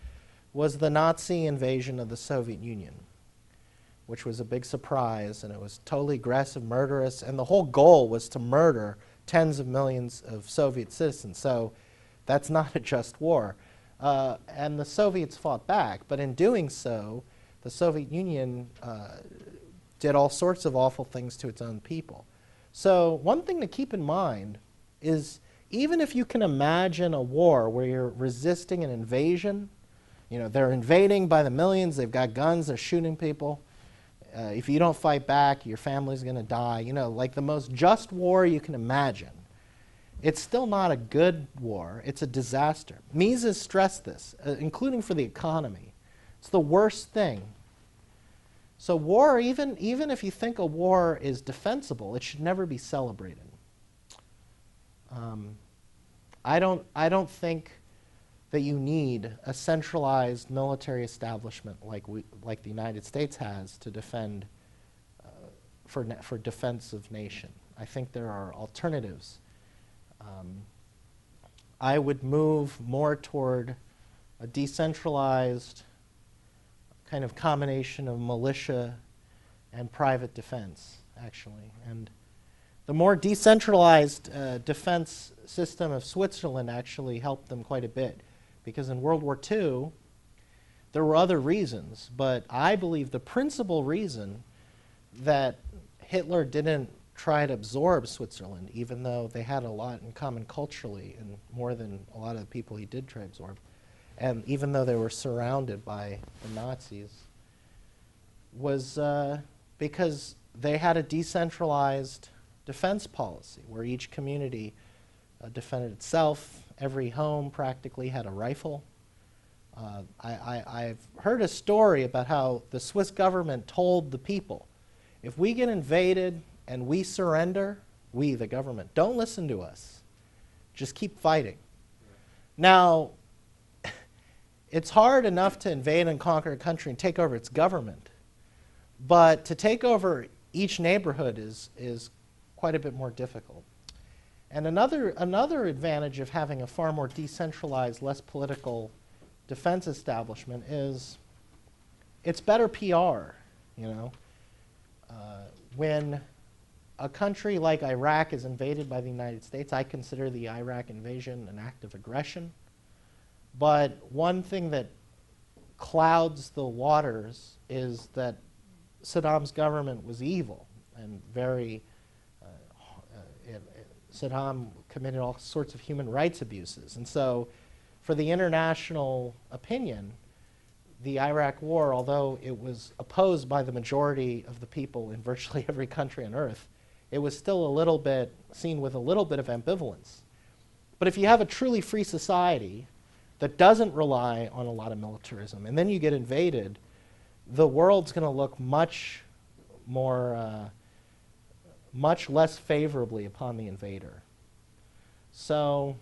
was the Nazi invasion of the Soviet Union, which was a big surprise, and it was totally aggressive, murderous, and the whole goal was to murder tens of millions of Soviet citizens. So that's not a just war. And the Soviets fought back, but in doing so, the Soviet Union did all sorts of awful things to its own people. So one thing to keep in mind is, even if you can imagine a war where you're resisting an invasion, you know, they're invading by the millions, they've got guns, they're shooting people. If you don't fight back, your family's going to die. You know, like the most just war you can imagine. It's still not a good war. It's a disaster. Mises stressed this, including for the economy. It's the worst thing. So war, even if you think a war is defensible, it should never be celebrated. I don't think that you need a centralized military establishment like the United States has to defend for defense of nation. I think there are alternatives. I would move more toward a decentralized kind of combination of militia and private defense, actually. And the more decentralized defense system of Switzerland actually helped them quite a bit, because in World War II, there were other reasons, but I believe the principal reason that Hitler didn't try to absorb Switzerland, even though they had a lot in common culturally and more than a lot of the people he did try to absorb, and even though they were surrounded by the Nazis, was because they had a decentralized defense policy where each community defended itself. Every home practically had a rifle. I've heard a story about how the Swiss government told the people, if we get invaded and we surrender, we, the government, don't listen to us. Just keep fighting. Now, it's hard enough to invade and conquer a country and take over its government, but to take over each neighborhood is quite a bit more difficult. And another advantage of having a far more decentralized, less political defense establishment is it's better PR, you know. When a country like Iraq is invaded by the United States, I consider the Iraq invasion an act of aggression. But one thing that clouds the waters is that Saddam's government was evil and very Saddam committed all sorts of human rights abuses. And so for the international opinion, the Iraq war, although it was opposed by the majority of the people in virtually every country on earth, it was still a little bit seen with a little bit of ambivalence. But if you have a truly free society that doesn't rely on a lot of militarism, and then you get invaded, the world's going to look much less favorably upon the invader. So,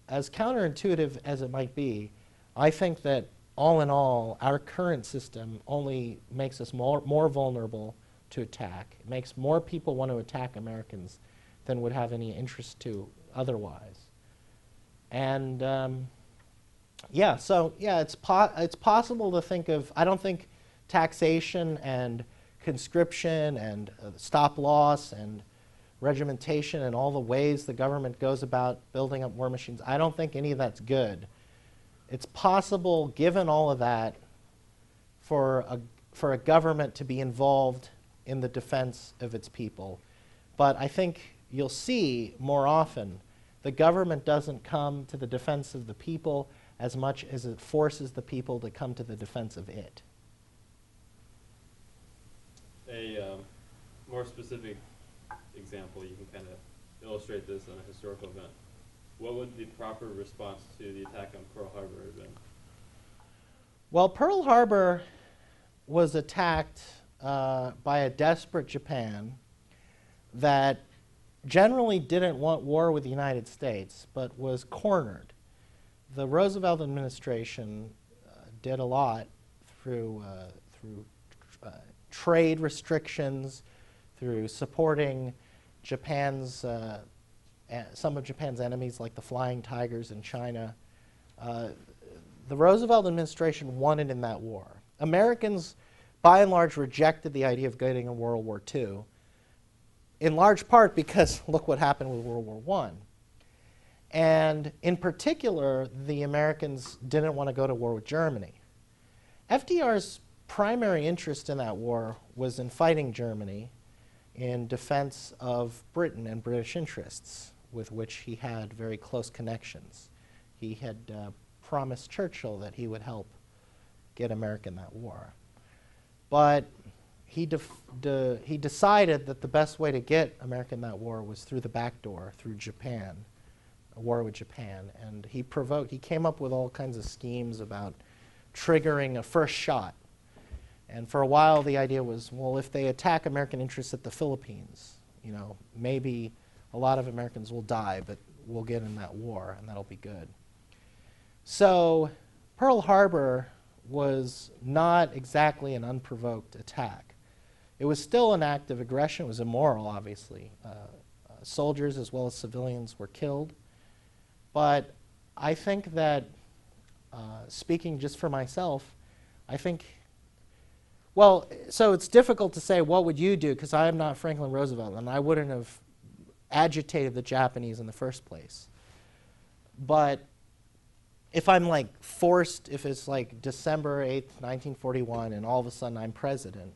as counterintuitive as it might be, I think that all in all, our current system only makes us more vulnerable to attack. It makes more people want to attack Americans than would have any interest to otherwise. And it's possible to think of, I don't think taxation and conscription and stop loss and regimentation and all the ways the government goes about building up war machines, I don't think any of that's good. It's possible, given all of that, for a government to be involved in the defense of its people. But I think you'll see more often the government doesn't come to the defense of the people as much as it forces the people to come to the defense of it. A more specific example, you can kind of illustrate this in a historical event. What would the proper response to the attack on Pearl Harbor have been? Well, Pearl Harbor was attacked by a desperate Japan that generally didn't want war with the United States, but was cornered. The Roosevelt administration did a lot through trade restrictions, through supporting Japan's some of Japan's enemies, like the Flying Tigers in China. The Roosevelt administration won it in that war. Americans, by and large, rejected the idea of getting in World War II, in large part because look what happened with World War I. And in particular, the Americans didn't want to go to war with Germany. FDR's primary interest in that war was in fighting Germany in defense of Britain and British interests, with which he had very close connections. He had promised Churchill that he would help get America in that war. But he decided that the best way to get America in that war was through the back door, through Japan, a war with Japan. And he came up with all kinds of schemes about triggering a first shot. And for a while, the idea was, well, if they attack American interests at the Philippines, you know, maybe a lot of Americans will die, but we'll get in that war, and that'll be good. So Pearl Harbor was not exactly an unprovoked attack. It was still an act of aggression. It was immoral, obviously. Soldiers as well as civilians were killed. But I think that, speaking just for myself, I think, well, so it's difficult to say what would you do, because I am not Franklin Roosevelt, and I wouldn't have agitated the Japanese in the first place. But if I'm like forced, if it's like December 8th, 1941, and all of a sudden I'm president,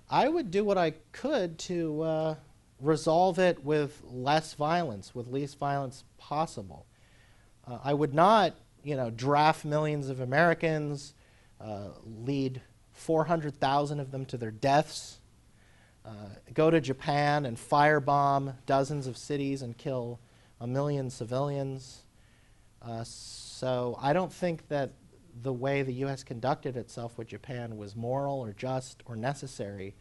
I would do what I could to resolve it with less violence, with least violence possible. I would not, you know, draft millions of Americans, lead 400,000 of them to their deaths, go to Japan and firebomb dozens of cities and kill 1 million civilians. So I don't think that the way the U.S. conducted itself with Japan was moral or just or necessary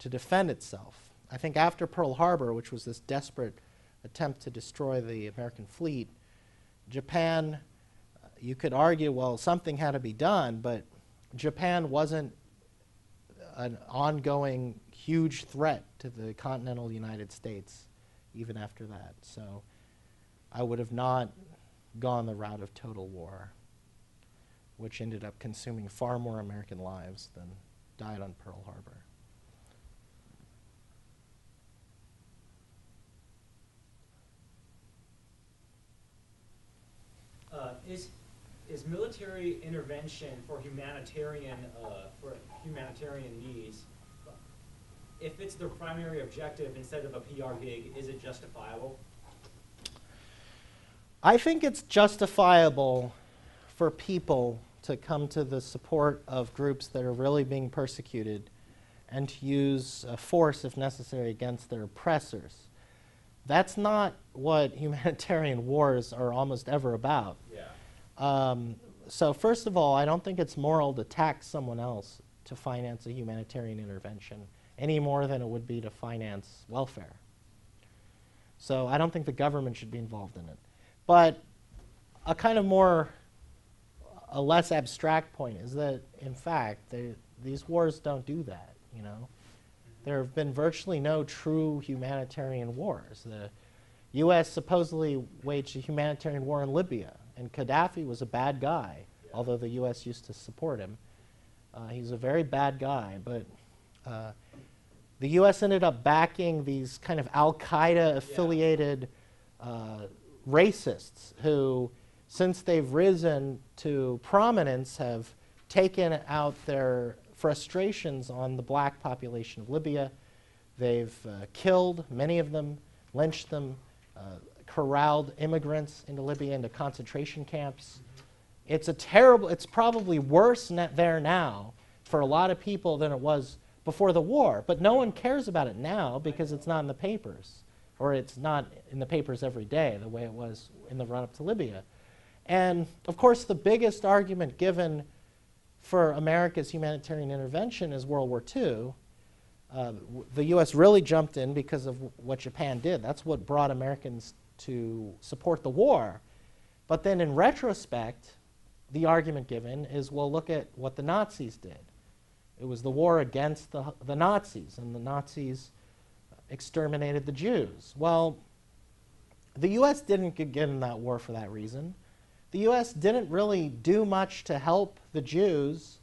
to defend itself. I think after Pearl Harbor, which was this desperate attempt to destroy the American fleet, Japan, you could argue, well, something had to be done, but Japan wasn't an ongoing huge threat to the continental United States even after that. So I would have not gone the route of total war, which ended up consuming far more American lives than died on Pearl Harbor. Is military intervention for humanitarian needs, if it's their primary objective instead of a PR gig, is it justifiable? I think it's justifiable for people to come to the support of groups that are really being persecuted and to use force, if necessary, against their oppressors. That's not what humanitarian wars are almost ever about. Yeah. So first of all, I don't think it's moral to tax someone else to finance a humanitarian intervention any more than it would be to finance welfare. So I don't think the government should be involved in it. But a kind of a less abstract point is that, in fact, these wars don't do that, you know. There have been virtually no true humanitarian wars. The U.S. supposedly waged a humanitarian war in Libya, and Gaddafi was a bad guy, although the U.S. used to support him. He's a very bad guy, but the U.S. ended up backing these kind of Al-Qaeda affiliated racists who, since they've risen to prominence, have taken out their frustrations on the black population of Libya. They've killed many of them, lynched them, corralled immigrants into Libya, into concentration camps. It's it's probably worse there now for a lot of people than it was before the war, but no one cares about it now because it's not in the papers, or it's not in the papers every day the way it was in the run-up to Libya. And of course, the biggest argument given for America's humanitarian intervention is World War II. The U.S. really jumped in because of what Japan did. That's what brought Americans to support the war. But then in retrospect, the argument given is, well, look at what the Nazis did. It was the war against the Nazis, and the Nazis exterminated the Jews. Well, the U.S. didn't get in that war for that reason. The U.S. didn't really do much to help the Jews.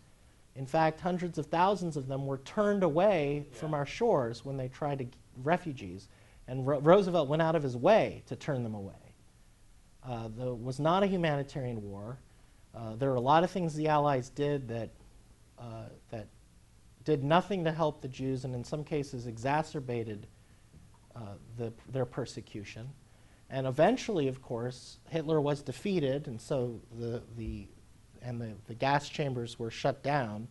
In fact, hundreds of thousands of them were turned away from our shores when they tried to refugees, and Roosevelt went out of his way to turn them away. There was not a humanitarian war. There were a lot of things the Allies did that did nothing to help the Jews, and in some cases exacerbated their persecution. And eventually, of course, Hitler was defeated, and so the gas chambers were shut down.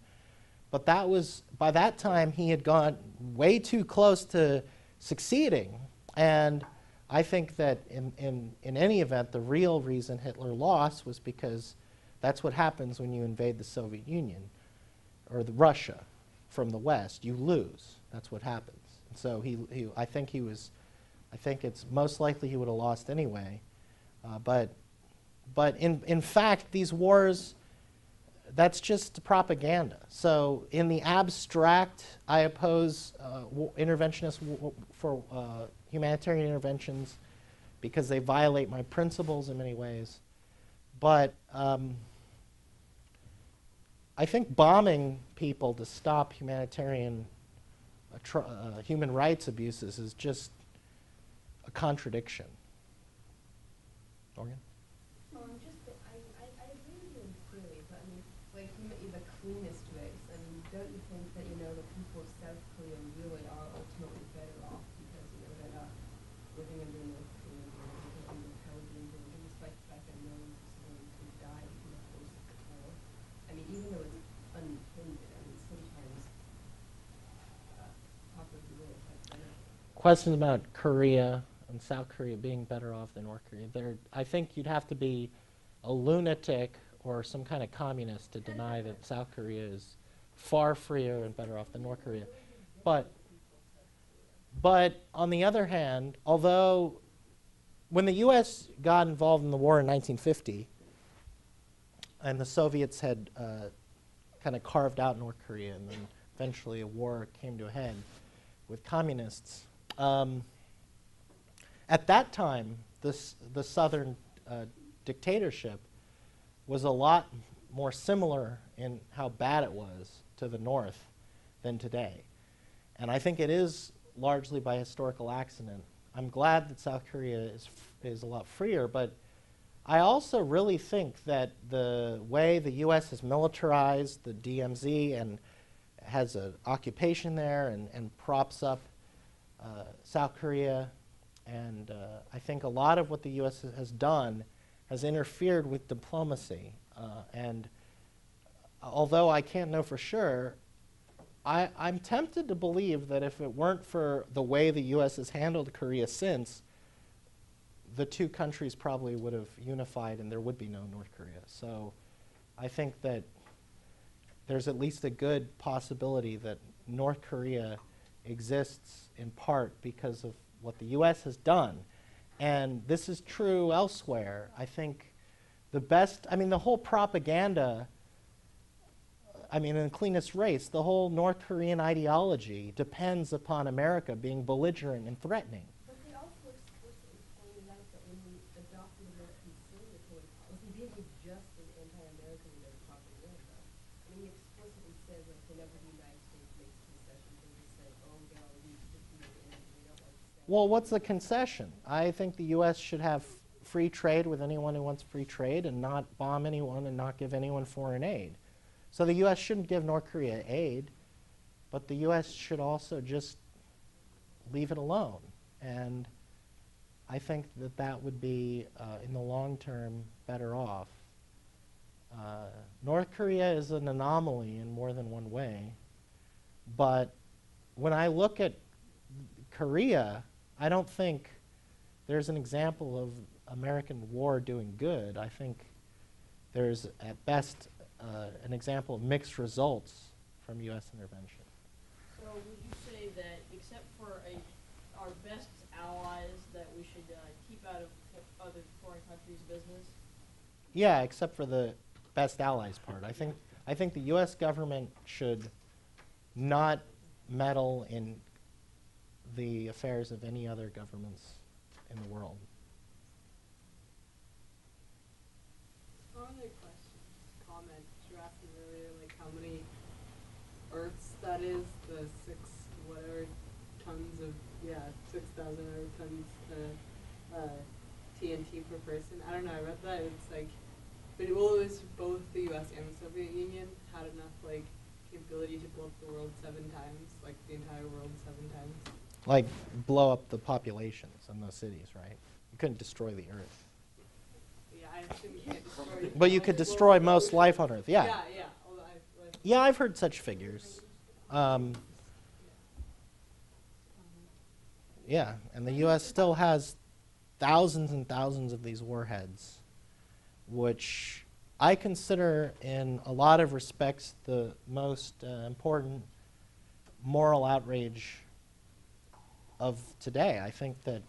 But that was, by that time, he had gone way too close to succeeding. And I think that in any event, the real reason Hitler lost was because that's what happens when you invade the Soviet Union or Russia from the West. You lose. That's what happens. And so I think it's most likely he would have lost anyway. But in fact, these wars, that's just propaganda. So in the abstract, I oppose interventionists for humanitarian interventions because they violate my principles in many ways. But I think bombing people to stop humanitarian human rights abuses is just a contradiction. Morgan? I agree with you in theory, but I mean, like, the cleanest ways. I mean, don't you think that, the people of South Korea really are ultimately better off because, they're not living under North Korea, they're living under power being given, despite the fact that millions of civilians who died in the course of the war. I mean, even though it's unintended, I mean, sometimes popular will affect them. Questions about Korea and South Korea being better off than North Korea. I think you'd have to be a lunatic or some kind of communist to deny that South Korea is far freer and better off than North Korea. But on the other hand, although when the U.S. got involved in the war in 1950 and the Soviets had kind of carved out North Korea, and then eventually a war came to a head with communists, at that time, the Southern dictatorship was a lot more similar in how bad it was to the North than today. And I think it is largely by historical accident. I'm glad that South Korea is a lot freer, but I also really think that the way the U.S. has militarized the DMZ and has an occupation there and props up South Korea, and I think a lot of what the U.S. has done has interfered with diplomacy. And although I can't know for sure, I'm tempted to believe that if it weren't for the way the U.S. has handled Korea since, the two countries probably would have unified and there would be no North Korea. So I think that there's at least a good possibility that North Korea exists in part because of what the U.S. has done. And this is true elsewhere. I think the whole propaganda, in the cleanest race, the whole North Korean ideology depends upon America being belligerent and threatening. But they also explicitly pointed out that when we adopted American conciliatory policy, they were just as anti-American as propaganda. I mean, he explicitly says that whenever the United States makes concession than just say, oh, yeah, we defeated the enemy, we don't like to say. Well, what's the concession? I think the U.S. should have free trade with anyone who wants free trade and not bomb anyone and not give anyone foreign aid. So the U.S. shouldn't give North Korea aid, but the U.S. should also just leave it alone. And I think that that would be, in the long term, better off. North Korea is an anomaly in more than one way, but when I look at Korea, I don't think there's an example of American war doing good. I think there's, at best, an example of mixed results from U.S. intervention. So would you say that, except for our best allies, that we should keep out of other foreign countries' business? Yeah, except for the best allies part. I think the U.S. government should not meddle in the affairs of any other governments in the world. Other question, comment, you asked me earlier, like how many Earths that is, the 6 whatever tons of, 6,000 whatever tons TNT per person. I don't know, I read that, it's like, but it was both the US and the Soviet Union had enough like capability to blow up the world 7 times, like the entire world 7 times. Like blow up the populations in those cities, right? You couldn't destroy the Earth. Yeah, I assume you can't destroy. But you could destroy most life on Earth, yeah. Yeah. Although Yeah, I've heard such figures. Yeah, and the U.S. still has thousands and thousands of these warheads, which I consider in a lot of respects the most important moral outrage of today. I think that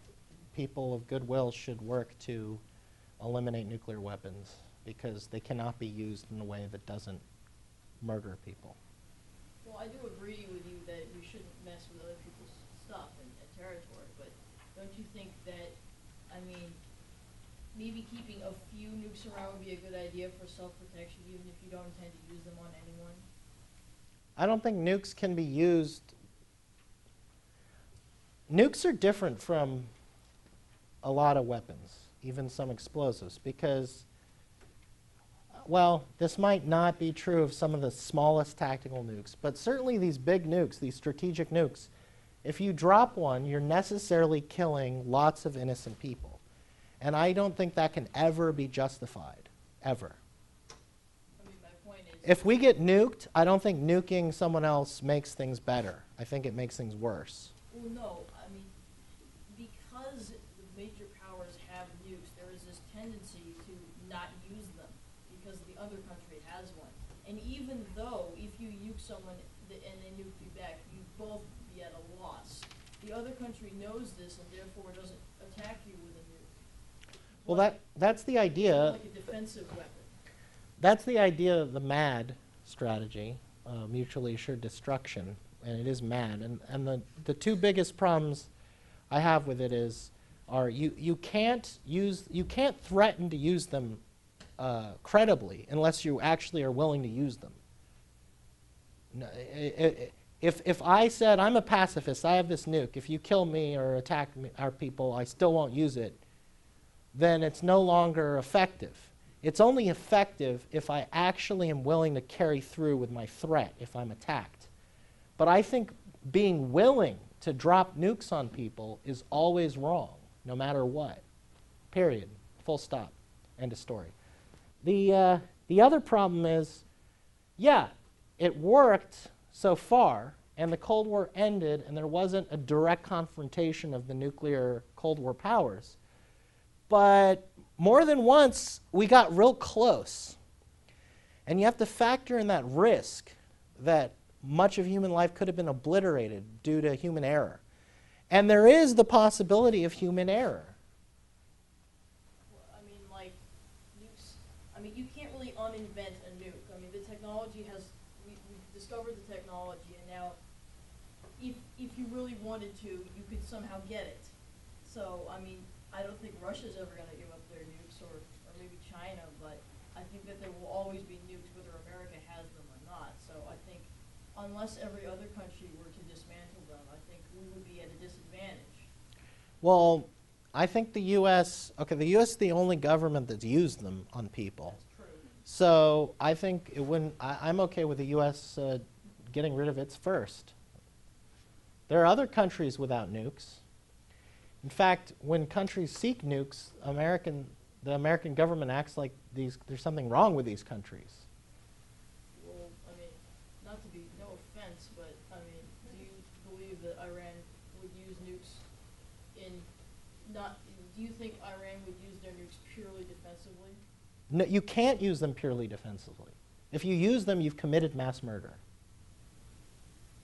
people of goodwill should work to eliminate nuclear weapons because they cannot be used in a way that doesn't murder people. Well, I do agree with you that you shouldn't mess with other people's stuff and territory, but don't you think that, I mean, maybe keeping a few nukes around would be a good idea for self-protection, even if you don't intend to use them on anyone? I don't think nukes can be used. Nukes are different from a lot of weapons, even some explosives, because, well, this might not be true of some of the smallest tactical nukes, but certainly these big nukes, these strategic nukes, if you drop one, you're necessarily killing lots of innocent people. And I don't think that can ever be justified, ever. I mean, my point is... If we get nuked, I don't think nuking someone else makes things better. I think it makes things worse. Well, no, I mean, because the major powers have nukes, there is this tendency to not use them because the other country has one. And even though if you nuke someone and they nuke you back, you both be at a loss. The other country knows this and therefore doesn't attack you with a nuke. Well, that's the idea. Like a defensive weapon. That's the idea of the MAD strategy, mutually assured destruction, and it is MAD. And the two biggest problems I have with it are you can't threaten to use them credibly unless you actually are willing to use them. No, if I said I'm a pacifist, I have this nuke. If you kill me or attack our people, I still won't use it. Then it's no longer effective. It's only effective if I actually am willing to carry through with my threat if I'm attacked. But I think being willing to drop nukes on people is always wrong, no matter what. Period. Full stop. End of story. The other problem is, yeah, it worked so far, and the Cold War ended, and there wasn't a direct confrontation of the nuclear Cold War powers. But more than once, we got real close. And you have to factor in that risk that much of human life could have been obliterated due to human error. And there is the possibility of human error. Well, I mean, like, nukes, I mean, you can't really uninvent a nuke. I mean, the technology has, we've discovered the technology, and now, if you really wanted to, you could somehow get it. So, I mean, I don't think Russia's ever going to give up their nukes, or maybe China, but I think that there will always be nukes whether America has them or not. So I think unless every other country were to dismantle them, I think we would be at a disadvantage. Well, I think the U.S., okay, the U.S. is the only government that's used them on people. That's true. So I think it wouldn't, I'm okay with the U.S. Getting rid of its first. There are other countries without nukes. In fact, when countries seek nukes, the American government acts like there's something wrong with these countries. Well, I mean, not to be, no offense, but, I mean, do you believe that Iran would use nukes do you think Iran would use their nukes purely defensively? No, you can't use them purely defensively. If you use them, you've committed mass murder.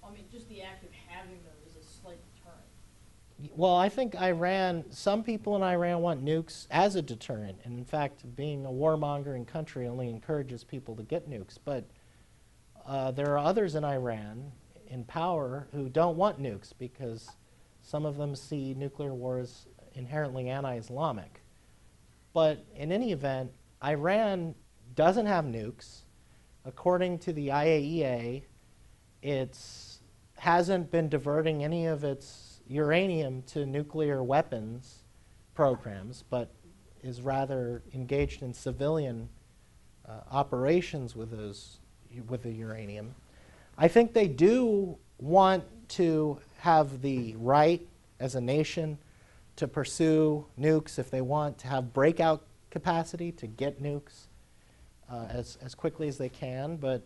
I mean, just the act of having them is a slight deterrent. Well, I think some people in Iran want nukes as a deterrent. And in fact, being a warmongering country only encourages people to get nukes. But there are others in Iran in power who don't want nukes because some of them see nuclear war as inherently anti-Islamic. But in any event, Iran doesn't have nukes. According to the IAEA, it hasn't been diverting any of its uranium to nuclear weapons programs, but is rather engaged in civilian operations with the uranium. I think they do want to have the right as a nation to pursue nukes if they want to have breakout capacity to get nukes as quickly as they can. But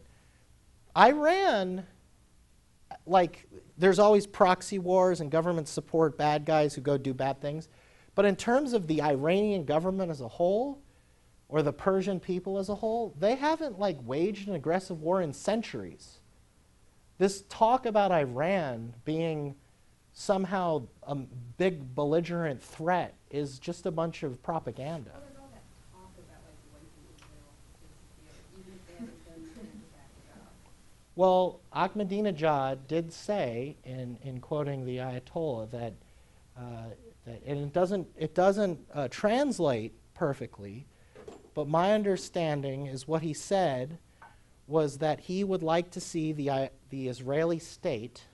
Iran, like, there's always proxy wars and governments support bad guys who go do bad things. But in terms of the Iranian government as a whole, or the Persian people as a whole, they haven't like waged an aggressive war in centuries. This talk about Iran being somehow a big belligerent threat is just a bunch of propaganda. Well, there's all that talk about like wiping Israel, even if they haven't done nothing to back it up. Well, Ahmadinejad did say, in quoting the Ayatollah, that and it doesn't translate perfectly, but my understanding is what he said was that he would like to see the Israeli state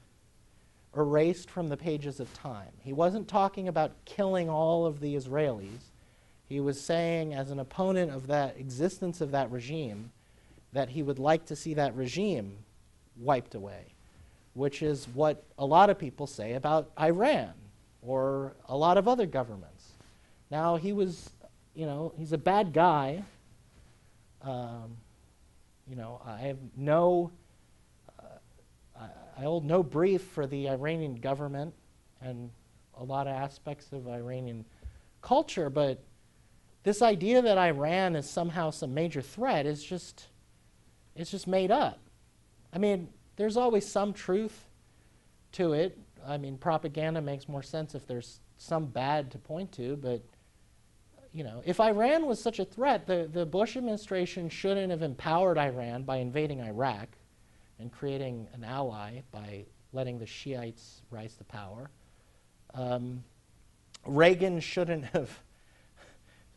erased from the pages of time. He wasn't talking about killing all of the Israelis. He was saying, as an opponent of that existence of that regime, that he would like to see that regime wiped away, which is what a lot of people say about Iran or a lot of other governments. Now, he was, he's a bad guy. I have I hold no brief for the Iranian government and a lot of aspects of Iranian culture, but this idea that Iran is somehow some major threat is just made up. I mean, there's always some truth to it. I mean, propaganda makes more sense if there's some bad to point to, but if Iran was such a threat, the Bush administration shouldn't have empowered Iran by invading Iraq and creating an ally by letting the Shiites rise to power. Reagan shouldn't have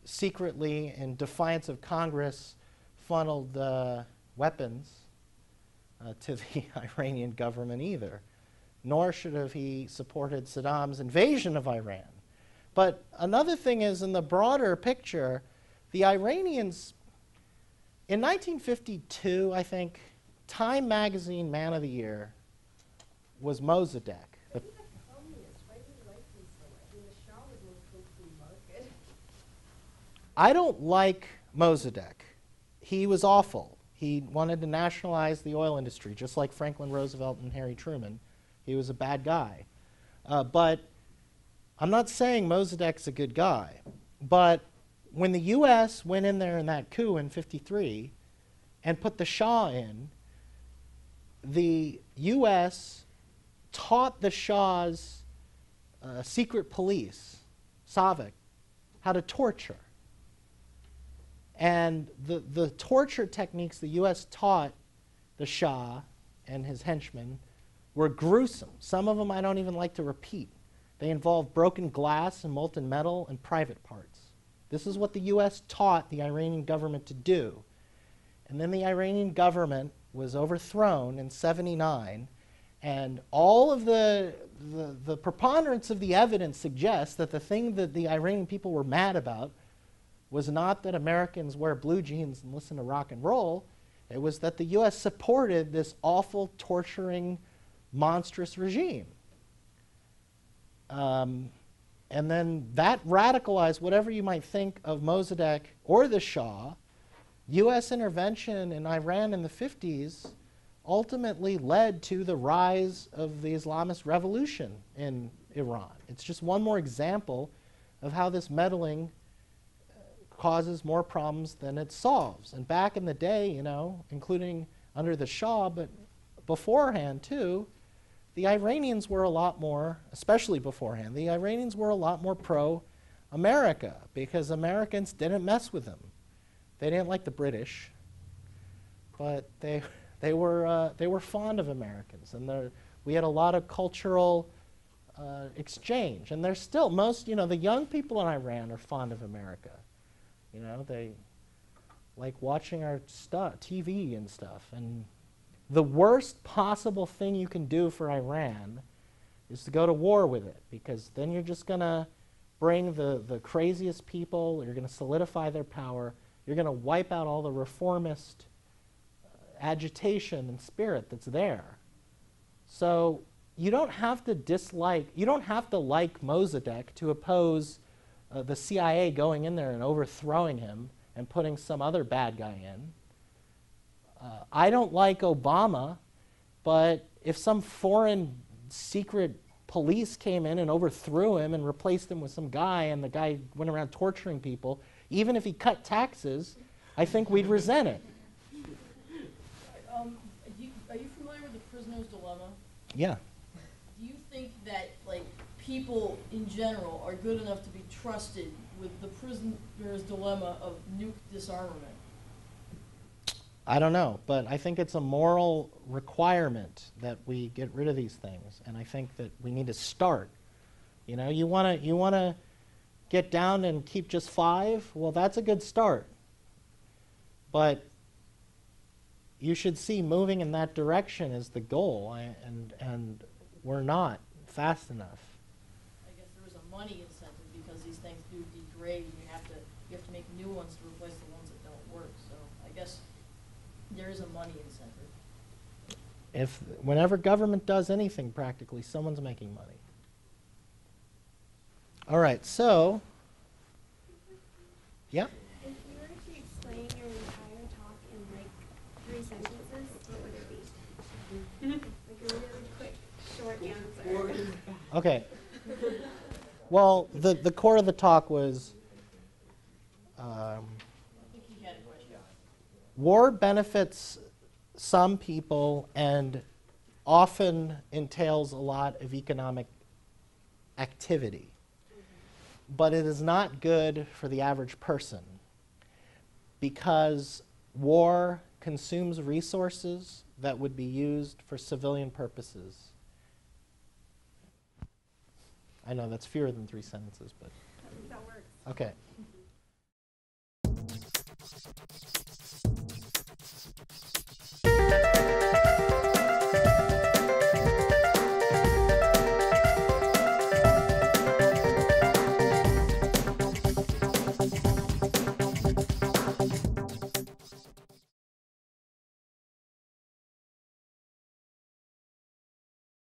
secretly, in defiance of Congress, funneled weapons to the Iranian government either. Nor should have he supported Saddam's invasion of Iran. But another thing is, in the broader picture, the Iranians, in 1952, I think, Time Magazine Man of the Year was Mossadegh. But he's a communist. Why do you like him so much? I mean, the Shah was more free market. I don't like Mossadegh. He was awful. He wanted to nationalize the oil industry, just like Franklin Roosevelt and Harry Truman. He was a bad guy. But I'm not saying Mossadegh's a good guy. But when the U.S. went in there in that coup in '53 and put the Shah in, the U.S. taught the Shah's secret police, Savak, how to torture. And the torture techniques the U.S. taught the Shah and his henchmen were gruesome. Some of them I don't even like to repeat. They involved broken glass and molten metal and private parts. This is what the U.S. taught the Iranian government to do. And then the Iranian government was overthrown in 79, and all of the preponderance of the evidence suggests that the thing that the Iranian people were mad about was not that Americans wear blue jeans and listen to rock and roll. It was that the U.S. supported this awful, torturing, monstrous regime. And then that radicalized whatever you might think of Mossadegh or the Shah. U.S. intervention in Iran in the 50s ultimately led to the rise of the Islamist revolution in Iran. It's just one more example of how this meddling causes more problems than it solves. And back in the day, you know, including under the Shah, but beforehand too, the Iranians were a lot more, especially beforehand, the Iranians were a lot more pro-America because Americans didn't mess with them. They didn't like the British, but they were fond of Americans, and we had a lot of cultural exchange. And there's still most, you know, the young people in Iran are fond of America. You know, they like watching our TV and stuff. And the worst possible thing you can do for Iran is to go to war with it, because then you're just going to bring the craziest people, you're going to solidify their power, you're going to wipe out all the reformist agitation and spirit that's there. So you don't have to like Mossadegh to oppose the CIA going in there and overthrowing him and putting some other bad guy in. I don't like Obama, but if some foreign secret police came in and overthrew him and replaced him with some guy, and the guy went around torturing people, even if he cut taxes, I think we'd resent it. Are you familiar with the prisoner's dilemma? Yeah. Do you think that, like, people in general are good enough to be trusted with the prisoner's dilemma of nuke disarmament? I don't know, but I think it's a moral requirement that we get rid of these things, and I think that we need to start. You know, you want to get down and keep just 5? Well, that's a good start. But you should see moving in that direction as the goal, and we're not fast enough. I guess there is a money incentive because these things do degrade, and you have to make new ones to replace the ones that don't work. So I guess there is a money incentive. Whenever government does anything practically, someone's making money. All right, so, yeah? If you were to explain your entire talk in like 3 sentences, what would it be? Like a really quick, short answer. Okay. Well, the core of the talk was I think he had a question. war benefits some people and often entails a lot of economic activity. But it is not good for the average person because war consumes resources that would be used for civilian purposes. I know that's fewer than 3 sentences, but That works. okay.